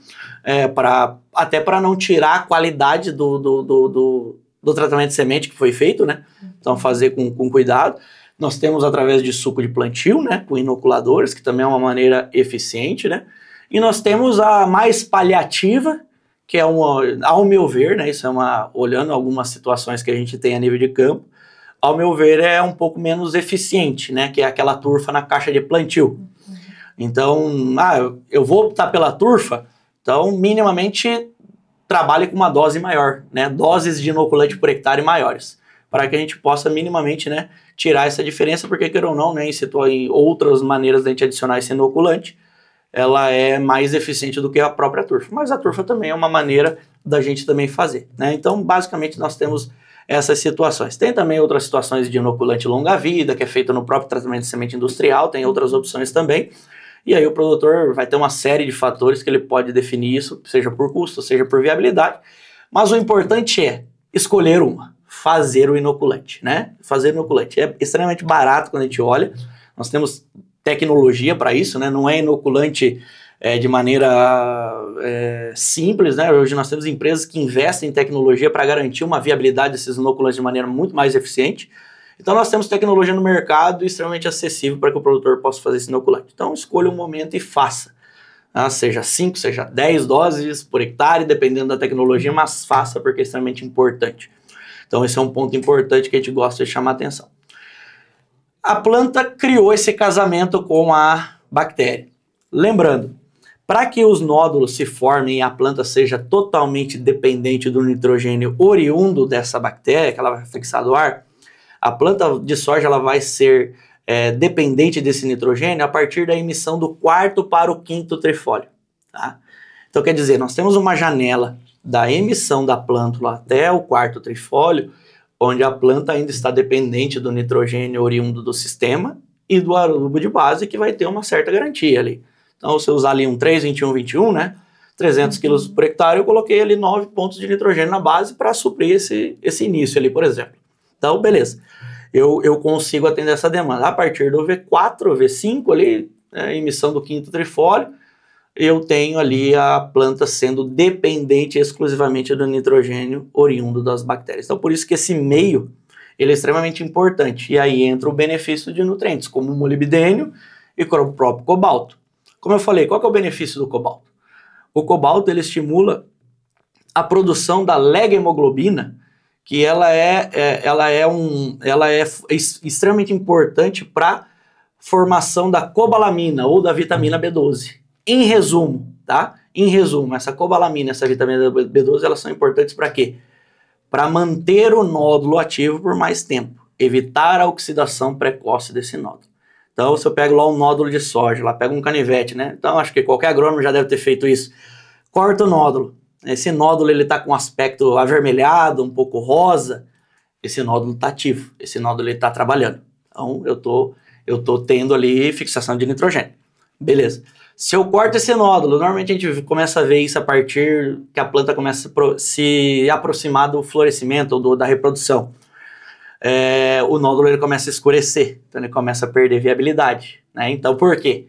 Até para não tirar a qualidade do tratamento de semente que foi feito, né? Então, fazer com cuidado. Nós temos através de suco de plantio, né? Com inoculadores, que também é uma maneira eficiente, né? E nós temos a mais paliativa, que é ao meu ver, né, isso olhando algumas situações que a gente tem a nível de campo, ao meu ver é um pouco menos eficiente, né, que é aquela turfa na caixa de plantio. Então, eu vou optar pela turfa, então minimamente trabalhe com uma dose maior, né, doses de inoculante por hectare maiores, para que a gente possa minimamente, né, tirar essa diferença, porque queira ou não, né, em outras maneiras de a gente adicionar esse inoculante, ela é mais eficiente do que a própria turfa. Mas a turfa também é uma maneira da gente também fazer, né? Então, basicamente, nós temos essas situações. Tem também outras situações de inoculante longa-vida, que é feito no próprio tratamento de semente industrial, tem outras opções também. E aí o produtor vai ter uma série de fatores que ele pode definir isso, seja por custo, seja por viabilidade. Mas o importante é escolher uma, fazer o inoculante, né? Fazer o inoculante. É extremamente barato quando a gente olha. Nós temos tecnologia para isso, né? Não é inoculante de maneira simples, né? Hoje nós temos empresas que investem em tecnologia para garantir uma viabilidade desses inoculantes de maneira muito mais eficiente. Então nós temos tecnologia no mercado extremamente acessível para que o produtor possa fazer esse inoculante. Então escolha um momento e faça. Seja 5, seja 10 doses por hectare, dependendo da tecnologia, mas faça porque é extremamente importante. Então esse é um ponto importante que a gente gosta de chamar a atenção. A planta criou esse casamento com a bactéria. Lembrando, para que os nódulos se formem e a planta seja totalmente dependente do nitrogênio oriundo dessa bactéria, que ela vai fixar do ar, a planta de soja ela vai ser dependente desse nitrogênio a partir da emissão do 4º para o 5º trifólio. Tá? Então quer dizer, nós temos uma janela da emissão da plântula até o 4º trifólio, onde a planta ainda está dependente do nitrogênio oriundo do sistema e do adubo de base, que vai ter uma certa garantia ali. Então, se eu usar ali um 3, 21, 21, né, 300 quilos por hectare, eu coloquei ali 9 pontos de nitrogênio na base para suprir esse início ali, por exemplo. Então, beleza. Eu consigo atender essa demanda. A partir do V4, V5 ali, emissão do 5º trifólio, eu tenho ali a planta sendo dependente exclusivamente do nitrogênio oriundo das bactérias. Então, por isso que esse meio ele é extremamente importante. E aí entra o benefício de nutrientes, como o molibdênio e o próprio cobalto. Como eu falei, qual que é o benefício do cobalto? O cobalto ele estimula a produção da lega-hemoglobina, que ela é extremamente importante para a formação da cobalamina ou da vitamina B12. Em resumo, tá? Em resumo, essa cobalamina e essa vitamina B12, elas são importantes para quê? Para manter o nódulo ativo por mais tempo, evitar a oxidação precoce desse nódulo. Então, se eu pego lá um nódulo de soja, lá pego um canivete, né? Então, acho que qualquer agrônomo já deve ter feito isso. Corta o nódulo. Esse nódulo, ele tá com aspecto avermelhado, um pouco rosa. Esse nódulo tá ativo. Esse nódulo, ele tá trabalhando. Então, eu tô tendo ali fixação de nitrogênio. Beleza. Se eu corto esse nódulo, normalmente a gente começa a ver isso a partir que a planta começa a se aproximar do florescimento ou da reprodução. O nódulo ele começa a escurecer, então ele começa a perder viabilidade, né? Então por quê?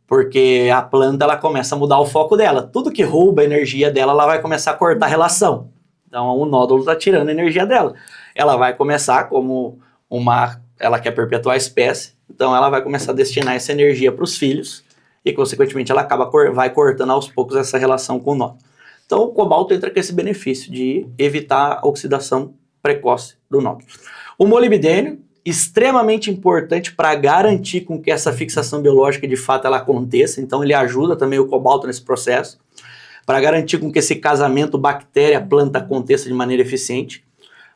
Porque a planta ela começa a mudar o foco dela. Tudo que rouba a energia dela, ela vai começar a cortar a relação. Então o nódulo está tirando a energia dela. Ela vai começar como ela quer perpetuar a espécie, então ela vai começar a destinar essa energia para os filhos e consequentemente ela vai cortando aos poucos essa relação com o nódulo. Então o cobalto entra com esse benefício de evitar a oxidação precoce do nódulo. O molibdênio, extremamente importante para garantir com que essa fixação biológica de fato ela aconteça, então ele ajuda também o cobalto nesse processo, para garantir com que esse casamento bactéria-planta aconteça de maneira eficiente,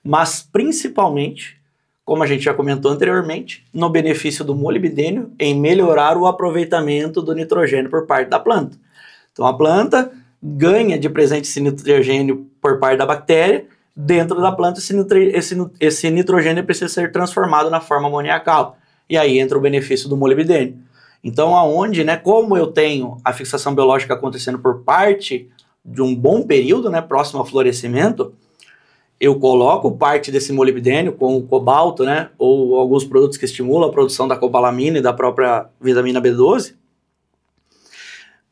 mas principalmente, como a gente já comentou anteriormente, no benefício do molibdênio em melhorar o aproveitamento do nitrogênio por parte da planta. Então a planta ganha de presente esse nitrogênio por parte da bactéria. Dentro da planta, esse nitrogênio precisa ser transformado na forma amoniacal. E aí entra o benefício do molibdênio. Então, aonde, né, como eu tenho a fixação biológica acontecendo por parte de um bom período, né, próximo ao florescimento, eu coloco parte desse molibdênio com o cobalto, né, ou alguns produtos que estimulam a produção da cobalamina e da própria vitamina B12,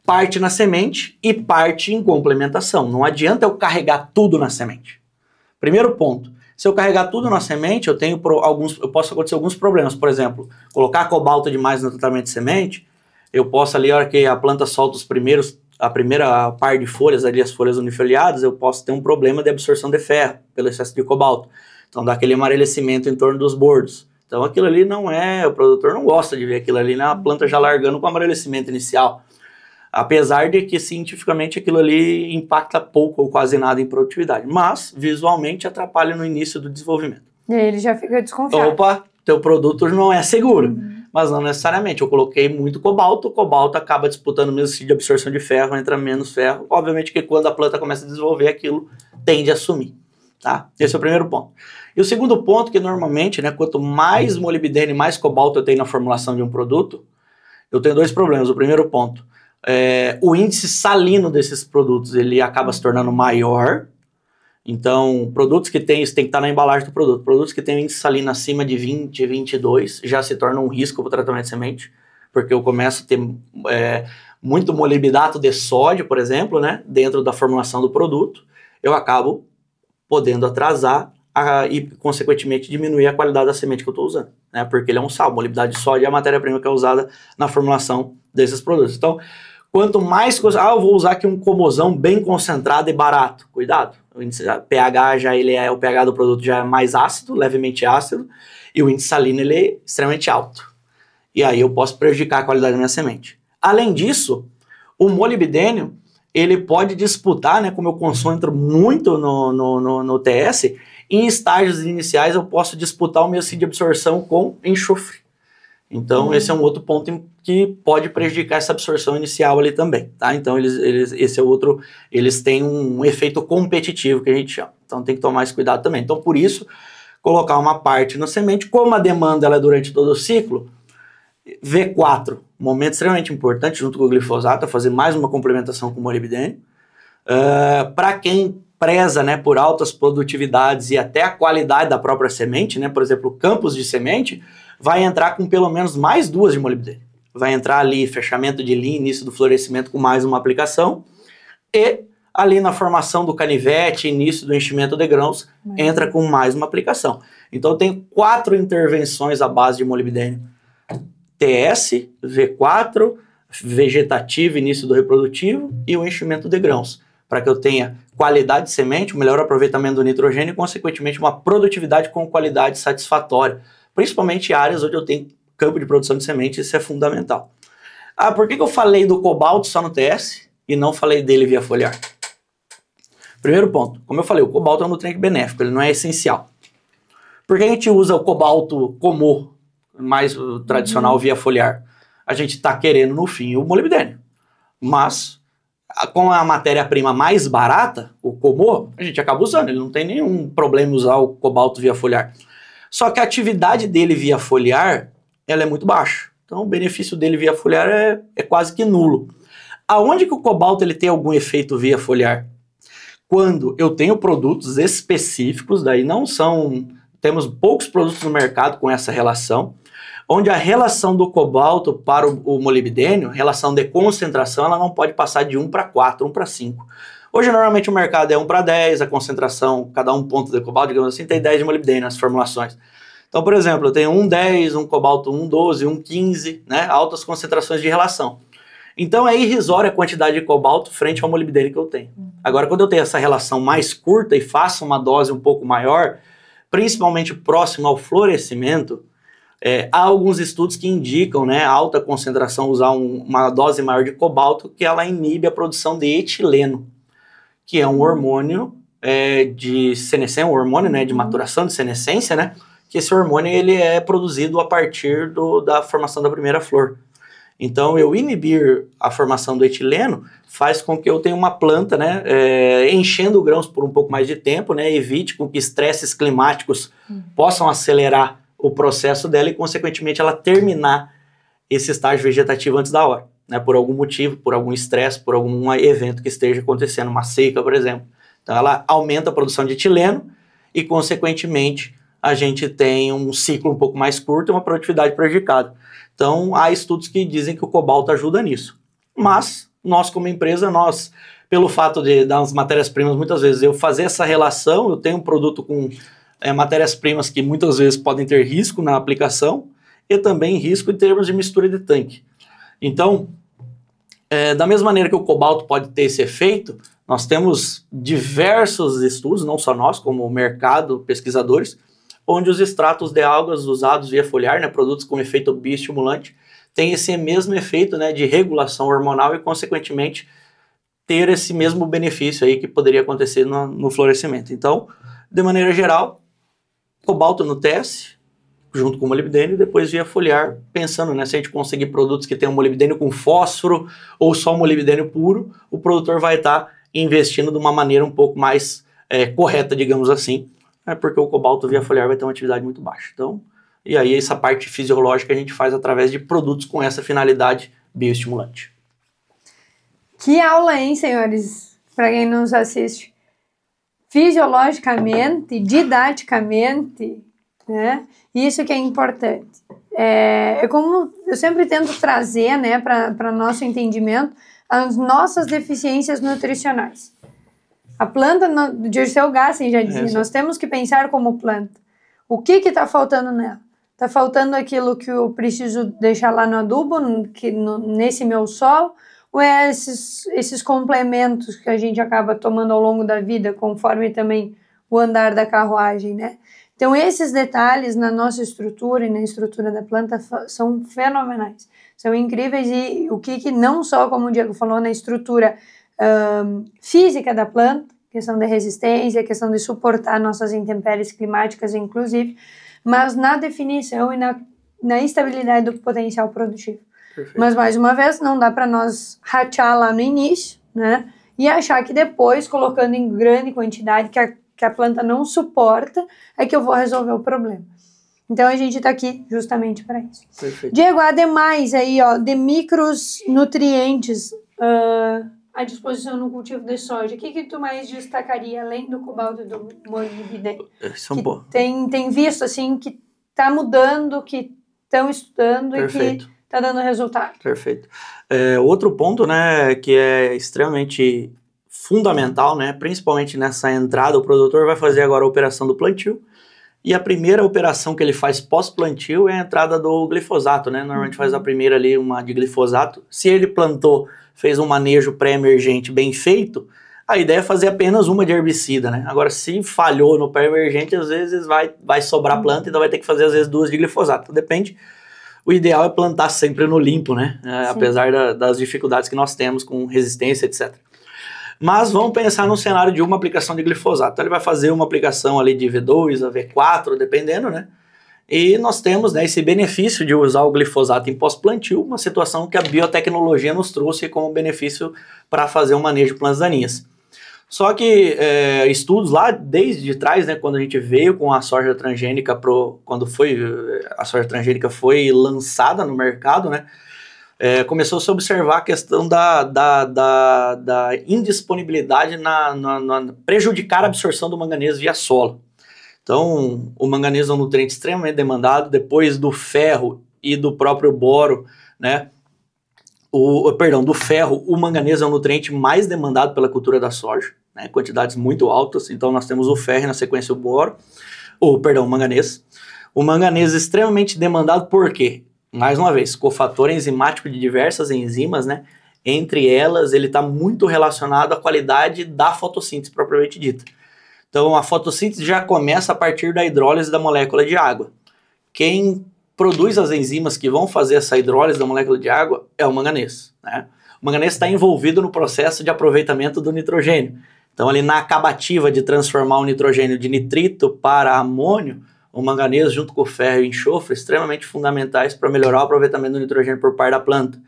parte na semente e parte em complementação. Não adianta eu carregar tudo na semente. Primeiro ponto, se eu carregar tudo na semente, eu posso acontecer alguns problemas. Por exemplo, colocar cobalto demais no tratamento de semente, eu posso ali, a hora que a planta solta a primeira par de folhas, ali as folhas unifoliadas, eu posso ter um problema de absorção de ferro pelo excesso de cobalto. Então dá aquele amarelecimento em torno dos bordos. Então aquilo ali o produtor não gosta de ver aquilo ali, né? A planta já largando com o amarelecimento inicial. Apesar de que cientificamente aquilo ali impacta pouco ou quase nada em produtividade, mas visualmente atrapalha no início do desenvolvimento. E aí ele já fica desconfiado. Opa, teu produto não é seguro, mas não necessariamente. Eu coloquei muito cobalto, o cobalto acaba disputando o mesmo sítio de absorção de ferro, entra menos ferro. Obviamente que quando a planta começa a desenvolver, aquilo tende a sumir, tá? Esse é o primeiro ponto. E o segundo ponto, que normalmente, né, quanto mais molibdênio e mais cobalto eu tenho na formulação de um produto, eu tenho dois problemas. O primeiro ponto, o índice salino desses produtos ele acaba se tornando maior. Então, produtos que tem, isso tem que estar na embalagem do produto. Produtos que têm índice salino acima de 20, 22 já se torna um risco para o tratamento de semente, porque eu começo a ter muito molibdato de sódio, por exemplo, né, dentro da formulação do produto. Eu acabo podendo atrasar e, consequentemente, diminuir a qualidade da semente que eu estou usando, né, porque ele é um sal. Molibdato de sódio é a matéria-prima que é usada na formulação desses produtos. Então, quanto mais coisa... eu vou usar aqui um comosão bem concentrado e barato. Cuidado. O índice pH o pH do produto já é mais ácido, levemente ácido, e o índice salino ele é extremamente alto. E aí eu posso prejudicar a qualidade da minha semente. Além disso, o molibdênio, ele pode disputar, né, como eu concentro muito no TS, em estágios iniciais eu posso disputar o meu sítio de absorção com enxofre. Então, esse é um outro ponto que pode prejudicar essa absorção inicial ali também, tá? Então, eles têm um efeito competitivo que a gente chama. Então, tem que tomar esse cuidado também. Então, por isso, colocar uma parte na semente, como a demanda ela é durante todo o ciclo, V4, momento extremamente importante, junto com o glifosato, fazer mais uma complementação com o molibdênio. Para quem preza, né, por altas produtividades e até a qualidade da própria semente, né, por exemplo, campos de semente, vai entrar com pelo menos mais 2 de molibdênio. Vai entrar ali fechamento de linha, início do florescimento com mais uma aplicação, e ali na formação do canivete, início do enchimento de grãos, entra com mais uma aplicação. Então eu tenho 4 intervenções à base de molibdênio. TS, V4, vegetativo, início do reprodutivo, e o enchimento de grãos, para que eu tenha qualidade de semente, um melhor aproveitamento do nitrogênio e, consequentemente, uma produtividade com qualidade satisfatória. Principalmente em áreas onde eu tenho campo de produção de semente, isso é fundamental. Por que eu falei do cobalto só no TS e não falei dele via foliar? Primeiro ponto, como eu falei, o cobalto é um nutriente benéfico, ele não é essencial. Por que a gente usa o cobalto comum, mais tradicional via foliar? A gente está querendo, no fim, o molibdênio. Mas, com a matéria-prima mais barata, o comum, a gente acaba usando, ele não tem nenhum problema usar o cobalto via foliar. Só que a atividade dele via foliar, ela é muito baixa. Então o benefício dele via foliar é quase que nulo. Aonde que o cobalto ele tem algum efeito via foliar? Quando eu tenho produtos específicos, daí não são... Temos poucos produtos no mercado com essa relação, onde a relação do cobalto para o molibdênio, relação de concentração, ela não pode passar de 1 para 4, 1 para 5. Hoje, normalmente, o mercado é 1 para 10, a concentração, cada um ponto de cobalto, digamos assim, tem 10 de molibdênio nas formulações. Então, por exemplo, eu tenho 1,10, um cobalto 1,12, 1,15, né? Altas concentrações de relação. Então, é irrisória a quantidade de cobalto frente ao molibdênio que eu tenho. Agora, quando eu tenho essa relação mais curta e faço uma dose um pouco maior, principalmente próximo ao florescimento, há alguns estudos que indicam, né, alta concentração, usar uma dose maior de cobalto, que ela inibe a produção de etileno, que é um hormônio de senescência, um hormônio, né, de maturação de senescência, né, que esse hormônio ele é produzido a partir da formação da primeira flor. Então, eu inibir a formação do etileno faz com que eu tenha uma planta, né, enchendo grãos por um pouco mais de tempo, né, evite com que estresses climáticos possam acelerar o processo dela e, consequentemente, ela terminar esse estágio vegetativo antes da hora, né, por algum motivo, por algum estresse, por algum evento que esteja acontecendo, uma seca, por exemplo. Então, ela aumenta a produção de etileno e, consequentemente, a gente tem um ciclo um pouco mais curto e uma produtividade prejudicada. Então, há estudos que dizem que o cobalto ajuda nisso. Mas, nós como empresa, pelo fato de das matérias-primas, muitas vezes eu fazer essa relação, eu tenho um produto com matérias-primas que muitas vezes podem ter risco na aplicação e também risco em termos de mistura de tanque. Então, da mesma maneira que o cobalto pode ter esse efeito, nós temos diversos estudos, não só nós, como o mercado, pesquisadores, onde os extratos de algas usados via foliar, né, produtos com efeito bioestimulante, têm esse mesmo efeito, né, de regulação hormonal e, consequentemente, ter esse mesmo benefício aí que poderia acontecer no florescimento. Então, de maneira geral, cobalto no teste, junto com o molibdênio, e depois via foliar, pensando, né, se a gente conseguir produtos que tenham molibdênio com fósforo ou só molibdênio puro, o produtor vai estar investindo de uma maneira um pouco mais correta, digamos assim, porque o cobalto via foliar vai ter uma atividade muito baixa. Então, e aí essa parte fisiológica a gente faz através de produtos com essa finalidade bioestimulante. Que aula, hein, senhores? Para quem nos assiste. Fisiologicamente, didaticamente, né? Isso que é importante. É como eu sempre tento trazer, né, para nosso entendimento, as nossas deficiências nutricionais. A planta, o Dirceu Gassen já dizia, nós temos que pensar como planta. O que está faltando nela? Está faltando aquilo que eu preciso deixar lá no adubo, nesse meu solo, ou é esses complementos que a gente acaba tomando ao longo da vida, conforme também o andar da carruagem, né? Então, esses detalhes na nossa estrutura e na estrutura da planta são fenomenais, são incríveis, e o que não só, como o Diego falou, na estrutura física da planta, questão de resistência, questão de suportar nossas intempéries climáticas, inclusive, mas na definição e na estabilidade do potencial produtivo. Perfeito. Mas, mais uma vez, não dá para nós rachar lá no início, né? E achar que depois, colocando em grande quantidade, que a planta não suporta, é que eu vou resolver o problema. Então, a gente está aqui justamente para isso. Perfeito. Diego, ademais aí, ó, de micronutrientes à disposição no cultivo de soja, o que tu mais destacaria, além do cobalto e do molibdênio? Tem visto, assim, que está mudando, que estão estudando. Perfeito. E que está dando resultado. Perfeito. Outro ponto, né, que é extremamente fundamental, né, principalmente nessa entrada, o produtor vai fazer agora a operação do plantio, e a primeira operação que ele faz pós-plantio é a entrada do glifosato, né, normalmente faz a primeira ali, uma de glifosato. Se ele plantou, fez um manejo pré-emergente bem feito, a ideia é fazer apenas uma de herbicida, né. Agora, se falhou no pré-emergente, às vezes vai sobrar planta, então vai ter que fazer às vezes 2 de glifosato, depende. O ideal é plantar sempre no limpo, né, apesar das dificuldades que nós temos com resistência, etc. Mas vamos pensar no cenário de uma aplicação de glifosato. Então, ele vai fazer uma aplicação ali de V2 a V4, dependendo, né? E nós temos, né, esse benefício de usar o glifosato em pós-plantio, uma situação que a biotecnologia nos trouxe como benefício para fazer um manejo de plantas daninhas. Só que estudos lá desde trás, né, quando a gente veio com a soja transgênica, quando a soja transgênica foi lançada no mercado, né? começou a se observar a questão da indisponibilidade prejudicar a absorção do manganês via solo. Então, o manganês é um nutriente extremamente demandado, depois do ferro e do próprio boro, né? Do ferro, o manganês é um nutriente mais demandado pela cultura da soja, né? Quantidades muito altas. Então, nós temos o ferro e na sequência o manganês. O manganês é extremamente demandado por quê? Mais uma vez, cofator enzimático de diversas enzimas, né? Entre elas, ele está muito relacionado à qualidade da fotossíntese propriamente dita. Então, a fotossíntese já começa a partir da hidrólise da molécula de água. Quem produz as enzimas que vão fazer essa hidrólise da molécula de água é o manganês, né? O manganês está envolvido no processo de aproveitamento do nitrogênio. Então, ali na acabativa de transformar o nitrogênio de nitrito para amônio, o manganês junto com o ferro e o enxofre extremamente fundamentais para melhorar o aproveitamento do nitrogênio por parte da planta.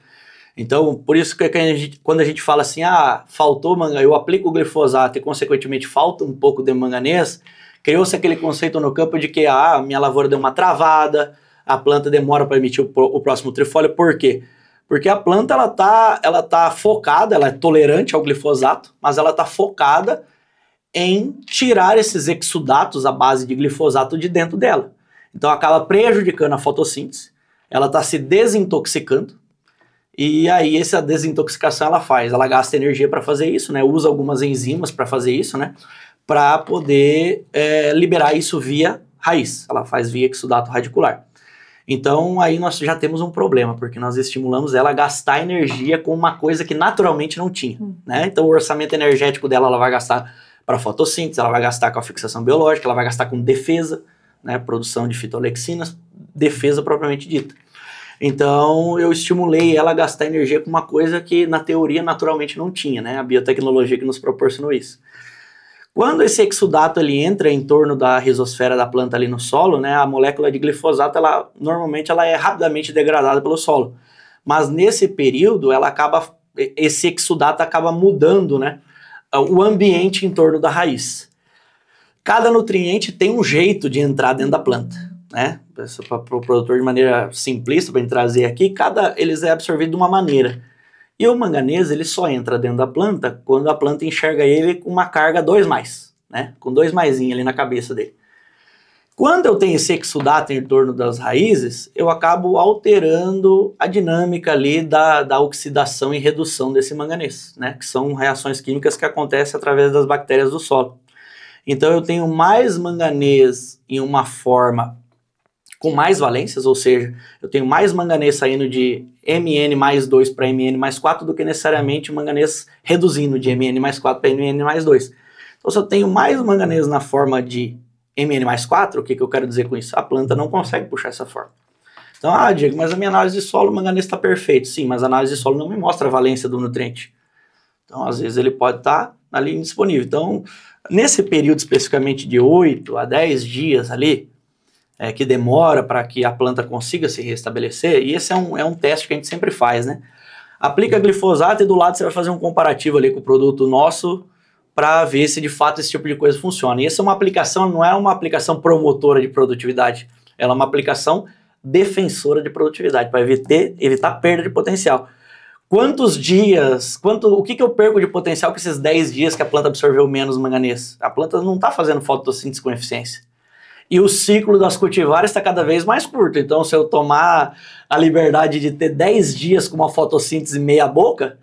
Então, por isso que quando a gente fala assim, faltou manganês, eu aplico o glifosato e consequentemente falta um pouco de manganês, criou-se aquele conceito no campo de que minha lavoura deu uma travada, a planta demora para emitir o próximo trifólio. Por quê? Porque a planta ela tá focada, ela é tolerante ao glifosato, mas ela está focada em tirar esses exudatos à base de glifosato de dentro dela. Então acaba prejudicando a fotossíntese, ela está se desintoxicando, e aí essa desintoxicação ela gasta energia para fazer isso, né? Usa algumas enzimas para fazer isso, né? Para poder liberar isso via raiz, ela faz via exudato radicular. Então aí nós já temos um problema, porque nós estimulamos ela a gastar energia com uma coisa que naturalmente não tinha, né? Então o orçamento energético dela ela vai gastar para fotossíntese, ela vai gastar com a fixação biológica, ela vai gastar com defesa, né? Produção de fitolexinas, defesa propriamente dita. Então eu estimulei ela a gastar energia com uma coisa que na teoria naturalmente não tinha, né? A biotecnologia que nos proporcionou isso. Quando esse exudato ele entra em torno da rizosfera da planta ali no solo, né, a molécula de glifosato normalmente ela é rapidamente degradada pelo solo. Mas nesse período esse exudato acaba mudando, né, o ambiente em torno da raiz. Cada nutriente tem um jeito de entrar dentro da planta, né? Para o produtor de maneira simplista, para trazer aqui, eles é absorvido de uma maneira. E o manganês, ele só entra dentro da planta quando a planta enxerga ele com uma carga 2+, né? Com 2+ ali na cabeça dele. Quando eu tenho esse exudato em torno das raízes, eu acabo alterando a dinâmica ali da oxidação e redução desse manganês, né? Que são reações químicas que acontecem através das bactérias do solo. Então eu tenho mais manganês em uma forma com mais valências, ou seja, eu tenho mais manganês saindo de Mn+2 para Mn+4 do que necessariamente o manganês reduzindo de Mn+4 para Mn+2. Então, se eu tenho mais manganês na forma de Mn+4, o que eu quero dizer com isso? A planta não consegue puxar essa forma. Então, Diego, mas a minha análise de solo, o manganês está perfeito. Sim, mas a análise de solo não me mostra a valência do nutriente. Então, às vezes, ele pode estar ali indisponível. Então, nesse período especificamente de 8 a 10 dias ali, que demora para que a planta consiga se restabelecer, e esse é um teste que a gente sempre faz, né? Aplica glifosato e do lado você vai fazer um comparativo ali com o produto nosso para ver se de fato esse tipo de coisa funciona. E essa é uma aplicação, não é uma aplicação promotora de produtividade, ela é uma aplicação defensora de produtividade, para evitar perda de potencial. Quantos dias, o que eu perco de potencial com esses 10 dias que a planta absorveu menos manganês? A planta não está fazendo fotossíntese com eficiência. E o ciclo das cultivares está cada vez mais curto. Então, se eu tomar a liberdade de ter 10 dias com uma fotossíntese meia boca,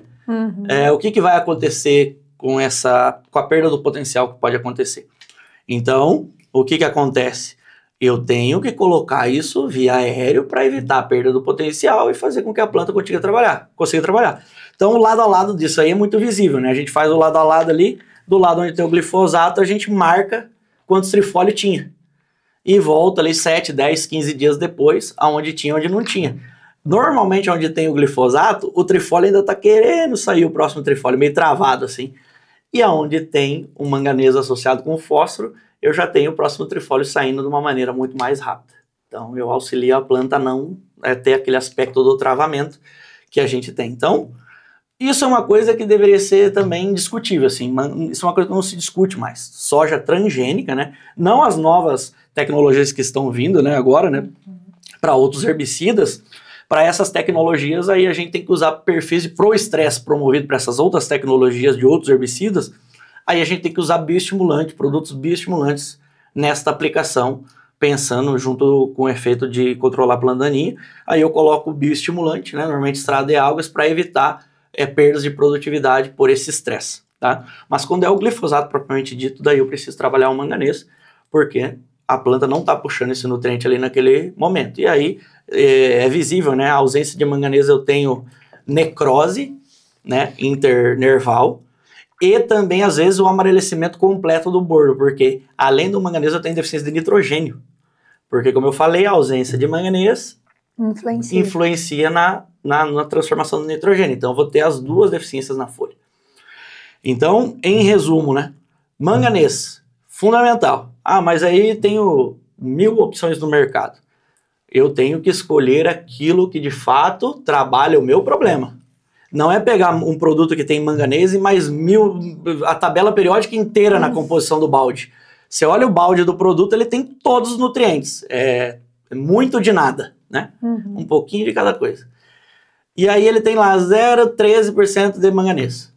o que vai acontecer com a perda do potencial que pode acontecer? Então, o que acontece? Eu tenho que colocar isso via aéreo para evitar a perda do potencial e fazer com que a planta consiga trabalhar. Então, o lado a lado disso aí é muito visível, né? A gente faz o lado a lado ali, do lado onde tem o glifosato, a gente marca quantos trifólio tinha. E volta ali 7, 10, 15 dias depois, aonde tinha, onde não tinha. Normalmente, onde tem o glifosato, o trifólio ainda está querendo sair o próximo trifólio, meio travado assim. E aonde tem o manganês associado com o fósforo, eu já tenho o próximo trifólio saindo de uma maneira muito mais rápida. Então, eu auxilio a planta a não ter aquele aspecto do travamento que a gente tem. Então, isso é uma coisa que deveria ser também discutível, assim. Isso é uma coisa que não se discute mais. Soja transgênica, né? Não as novas tecnologias que estão vindo, né, agora, né, para outros herbicidas, para essas tecnologias, aí a gente tem que usar perfis de pro-estresse promovido para essas outras tecnologias de outros herbicidas, aí a gente tem que usar bioestimulante, produtos bioestimulantes nesta aplicação, pensando junto com o efeito de controlar a planta daninha. Aí eu coloco o bioestimulante, né, normalmente extrato de algas, para evitar perdas de produtividade por esse estresse. Tá? Mas quando é o glifosato propriamente dito, daí eu preciso trabalhar o manganês, porque a planta não está puxando esse nutriente ali naquele momento. E aí é visível, né? A ausência de manganês, eu tenho necrose, né, internerval, e também, às vezes, o amarelecimento completo do bordo, porque além do manganês eu tenho deficiência de nitrogênio. Porque, como eu falei, a ausência de manganês influencia na transformação do nitrogênio. Então, eu vou ter as duas deficiências na folha. Então, em resumo, né? Manganês, fundamental. Ah, mas aí tenho 1000 opções no mercado. Eu tenho que escolher aquilo que, de fato, trabalha o meu problema. Não é pegar um produto que tem manganês e mais 1000, a tabela periódica inteira na composição do balde. Você olha o balde do produto, ele tem todos os nutrientes. É muito de nada, né? Um pouquinho de cada coisa. E aí ele tem lá 0,13% de manganês.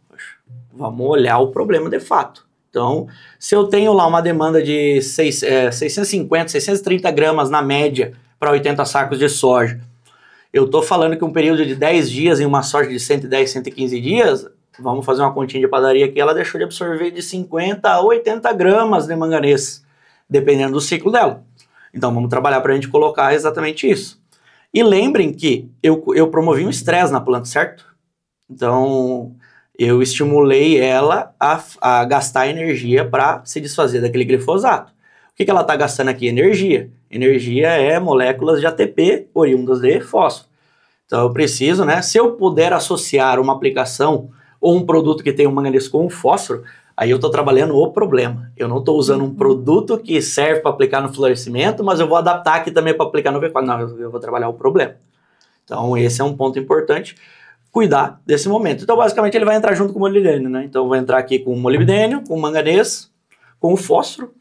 Vamos olhar o problema de fato. Então, se eu tenho lá uma demanda de 650, 630 gramas na média para 80 sacos de soja, eu estou falando que um período de 10 dias em uma soja de 110, 115 dias, vamos fazer uma continha de padaria aqui, ela deixou de absorver de 50 a 80 gramas de manganês, dependendo do ciclo dela. Então, vamos trabalhar para a gente colocar exatamente isso. E lembrem que eu promovi um estresse na planta, certo? Então, eu estimulei ela a gastar energia para se desfazer daquele glifosato. O que ela está gastando aqui? Energia. Energia é moléculas de ATP oriundas de fósforo. Então eu preciso, né? Se eu puder associar uma aplicação ou um produto que tem um manganês com um fósforo, aí eu estou trabalhando o problema. Eu não estou usando um produto que serve para aplicar no florescimento, mas eu vou adaptar aqui também para aplicar no V4. Não, eu vou trabalhar o problema. Então esse é um ponto importante. Cuidar desse momento. Então, basicamente, ele vai entrar junto com o molibdênio, né? Então, eu vou entrar aqui com o molibdênio, com o manganês, com o fósforo,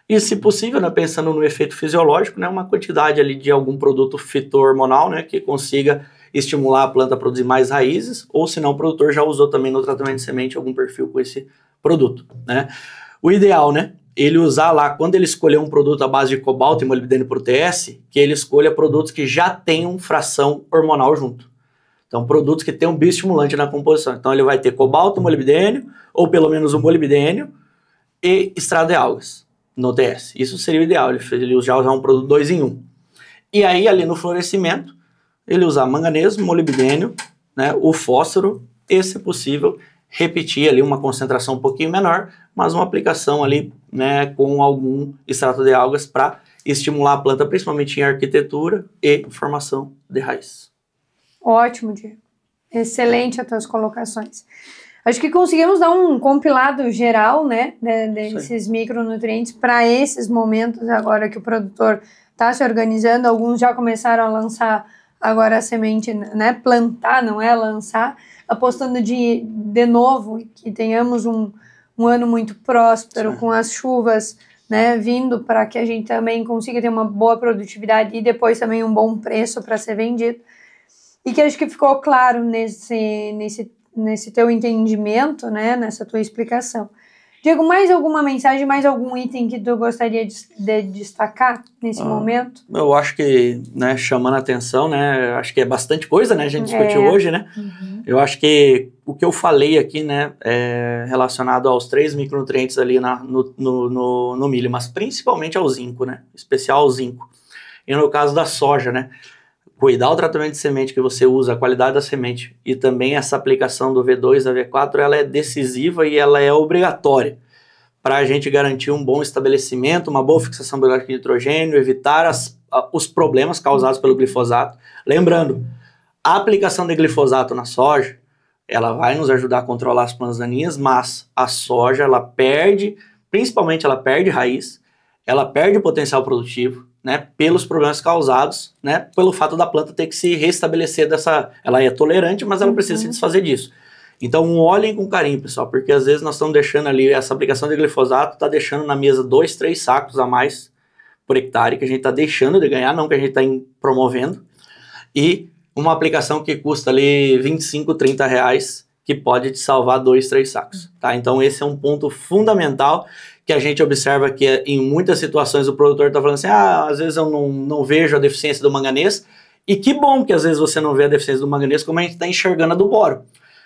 e, se possível, né, pensando no efeito fisiológico, né, uma quantidade ali de algum produto fito-hormonal, né, que consiga estimular a planta a produzir mais raízes, ou, se não, o produtor já usou também no tratamento de semente algum perfil com esse produto, né? O ideal, né, ele usar lá, quando ele escolher um produto à base de cobalto e molibdênio por TS, que ele escolha produtos que já tenham fração hormonal junto. Então, produtos que têm um bioestimulante na composição. Então, ele vai ter cobalto, molibdênio, ou pelo menos o molibdênio, e extrato de algas no TS. Isso seria o ideal, ele já usar um produto 2 em 1. E aí, ali no florescimento, ele usar manganês, molibdênio, né, o fósforo, e, se possível, repetir ali uma concentração um pouquinho menor, mas uma aplicação ali, né, com algum extrato de algas para estimular a planta, principalmente em arquitetura e formação de raiz. Ótimo, Diego. Excelente as tuas colocações. Acho que conseguimos dar um compilado geral, né, desses micronutrientes para esses momentos agora que o produtor está se organizando. Alguns já começaram a lançar agora a semente, né, plantar, não é lançar, apostando de novo que tenhamos um ano muito próspero, com as chuvas, né, vindo para que a gente também consiga ter uma boa produtividade e depois também um bom preço para ser vendido. E que acho que ficou claro nesse teu entendimento, né, nessa tua explicação. Diego, mais alguma mensagem, mais algum item que tu gostaria de destacar nesse momento? Eu acho que, né, chamando a atenção, né, acho que é bastante coisa, né, a gente discutiu hoje, né. Eu acho que o que eu falei aqui, né, é relacionado aos 3 micronutrientes ali no milho, mas principalmente ao zinco, né, especial ao zinco. E no caso da soja, né, cuidar do tratamento de semente que você usa, a qualidade da semente e também essa aplicação do V2 da V4, ela é decisiva e ela é obrigatória para a gente garantir um bom estabelecimento, uma boa fixação biológica de nitrogênio, evitar os problemas causados pelo glifosato. Lembrando, a aplicação de glifosato na soja, ela vai nos ajudar a controlar as plantas daninhas, mas a soja, ela perde, principalmente ela perde raiz, ela perde o potencial produtivo, né, pelos problemas causados, né, pelo fato da planta ter que se restabelecer dessa... Ela é tolerante, mas ela precisa se desfazer disso. Então, olhem com carinho, pessoal, porque às vezes nós estamos deixando ali, essa aplicação de glifosato está deixando na mesa 2, 3 sacos a mais por hectare, que a gente está deixando de ganhar, não que a gente está promovendo. E uma aplicação que custa ali 25, 30 reais, que pode te salvar 2, 3 sacos, tá? Então esse é um ponto fundamental que a gente observa que em muitas situações o produtor está falando assim, às vezes eu não vejo a deficiência do manganês, e que bom que às vezes você não vê a deficiência do manganês como a gente está enxergando a do boro.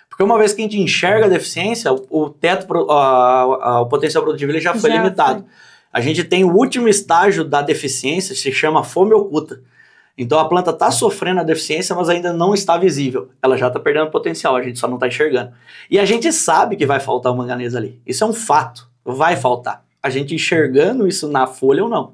Porque uma vez que a gente enxerga a deficiência, o teto, o potencial produtivo ele já foi limitado. A gente tem o último estágio da deficiência, se chama fome oculta. Então a planta está sofrendo a deficiência, mas ainda não está visível. Ela já está perdendo potencial, a gente só não está enxergando. E a gente sabe que vai faltar o manganês ali. Isso é um fato, vai faltar. A gente enxergando isso na folha ou não.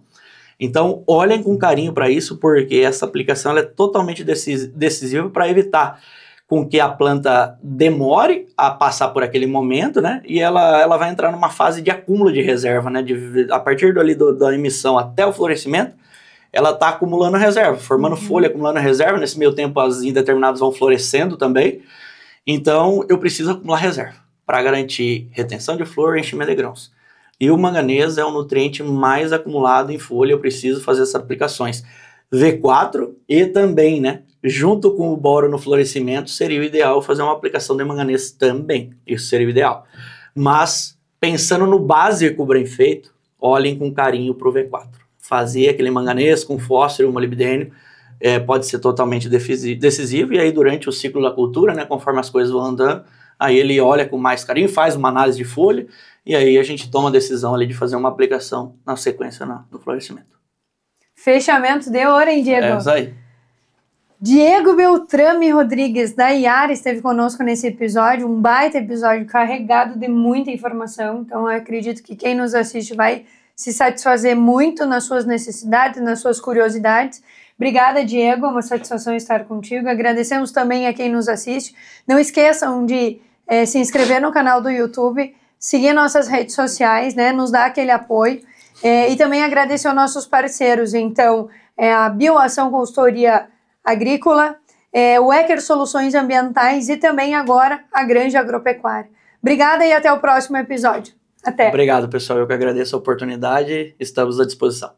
Então olhem com carinho para isso, porque essa aplicação ela é totalmente decisiva para evitar com que a planta demore a passar por aquele momento, né? E ela vai entrar numa fase de acúmulo de reserva, né? A partir da emissão até o florescimento, ela está acumulando reserva, formando folha, acumulando reserva. Nesse meio tempo, as indeterminadas vão florescendo também. Então, eu preciso acumular reserva para garantir retenção de flor e enchimento de grãos. E o manganês é o nutriente mais acumulado em folha, eu preciso fazer essas aplicações. V4 e também, né? Junto com o boro no florescimento, seria o ideal fazer uma aplicação de manganês também. Isso seria o ideal. Mas, pensando no básico bem feito, olhem com carinho para o V4. Fazer aquele manganês com fósforo e molibdênio pode ser totalmente decisivo, e aí durante o ciclo da cultura, né, conforme as coisas vão andando, aí ele olha com mais carinho, faz uma análise de folha, e aí a gente toma a decisão ali de fazer uma aplicação na sequência no florescimento. Fechamento de ouro, hein, Diego? É isso aí. Diego Beltrame Rodrigues, da Iara, esteve conosco nesse episódio, um baita episódio carregado de muita informação, então eu acredito que quem nos assiste vai se satisfazer muito nas suas necessidades, nas suas curiosidades. Obrigada, Diego, é uma satisfação estar contigo. Agradecemos também a quem nos assiste. Não esqueçam de se inscrever no canal do YouTube, seguir nossas redes sociais, né, nos dar aquele apoio, e também agradecer aos nossos parceiros, então, a Bioação Consultoria Agrícola, o Ecker Soluções Ambientais e também agora a Granja Agropecuária. Obrigada e até o próximo episódio. Até. Obrigado, pessoal. Eu que agradeço a oportunidade. Estamos à disposição.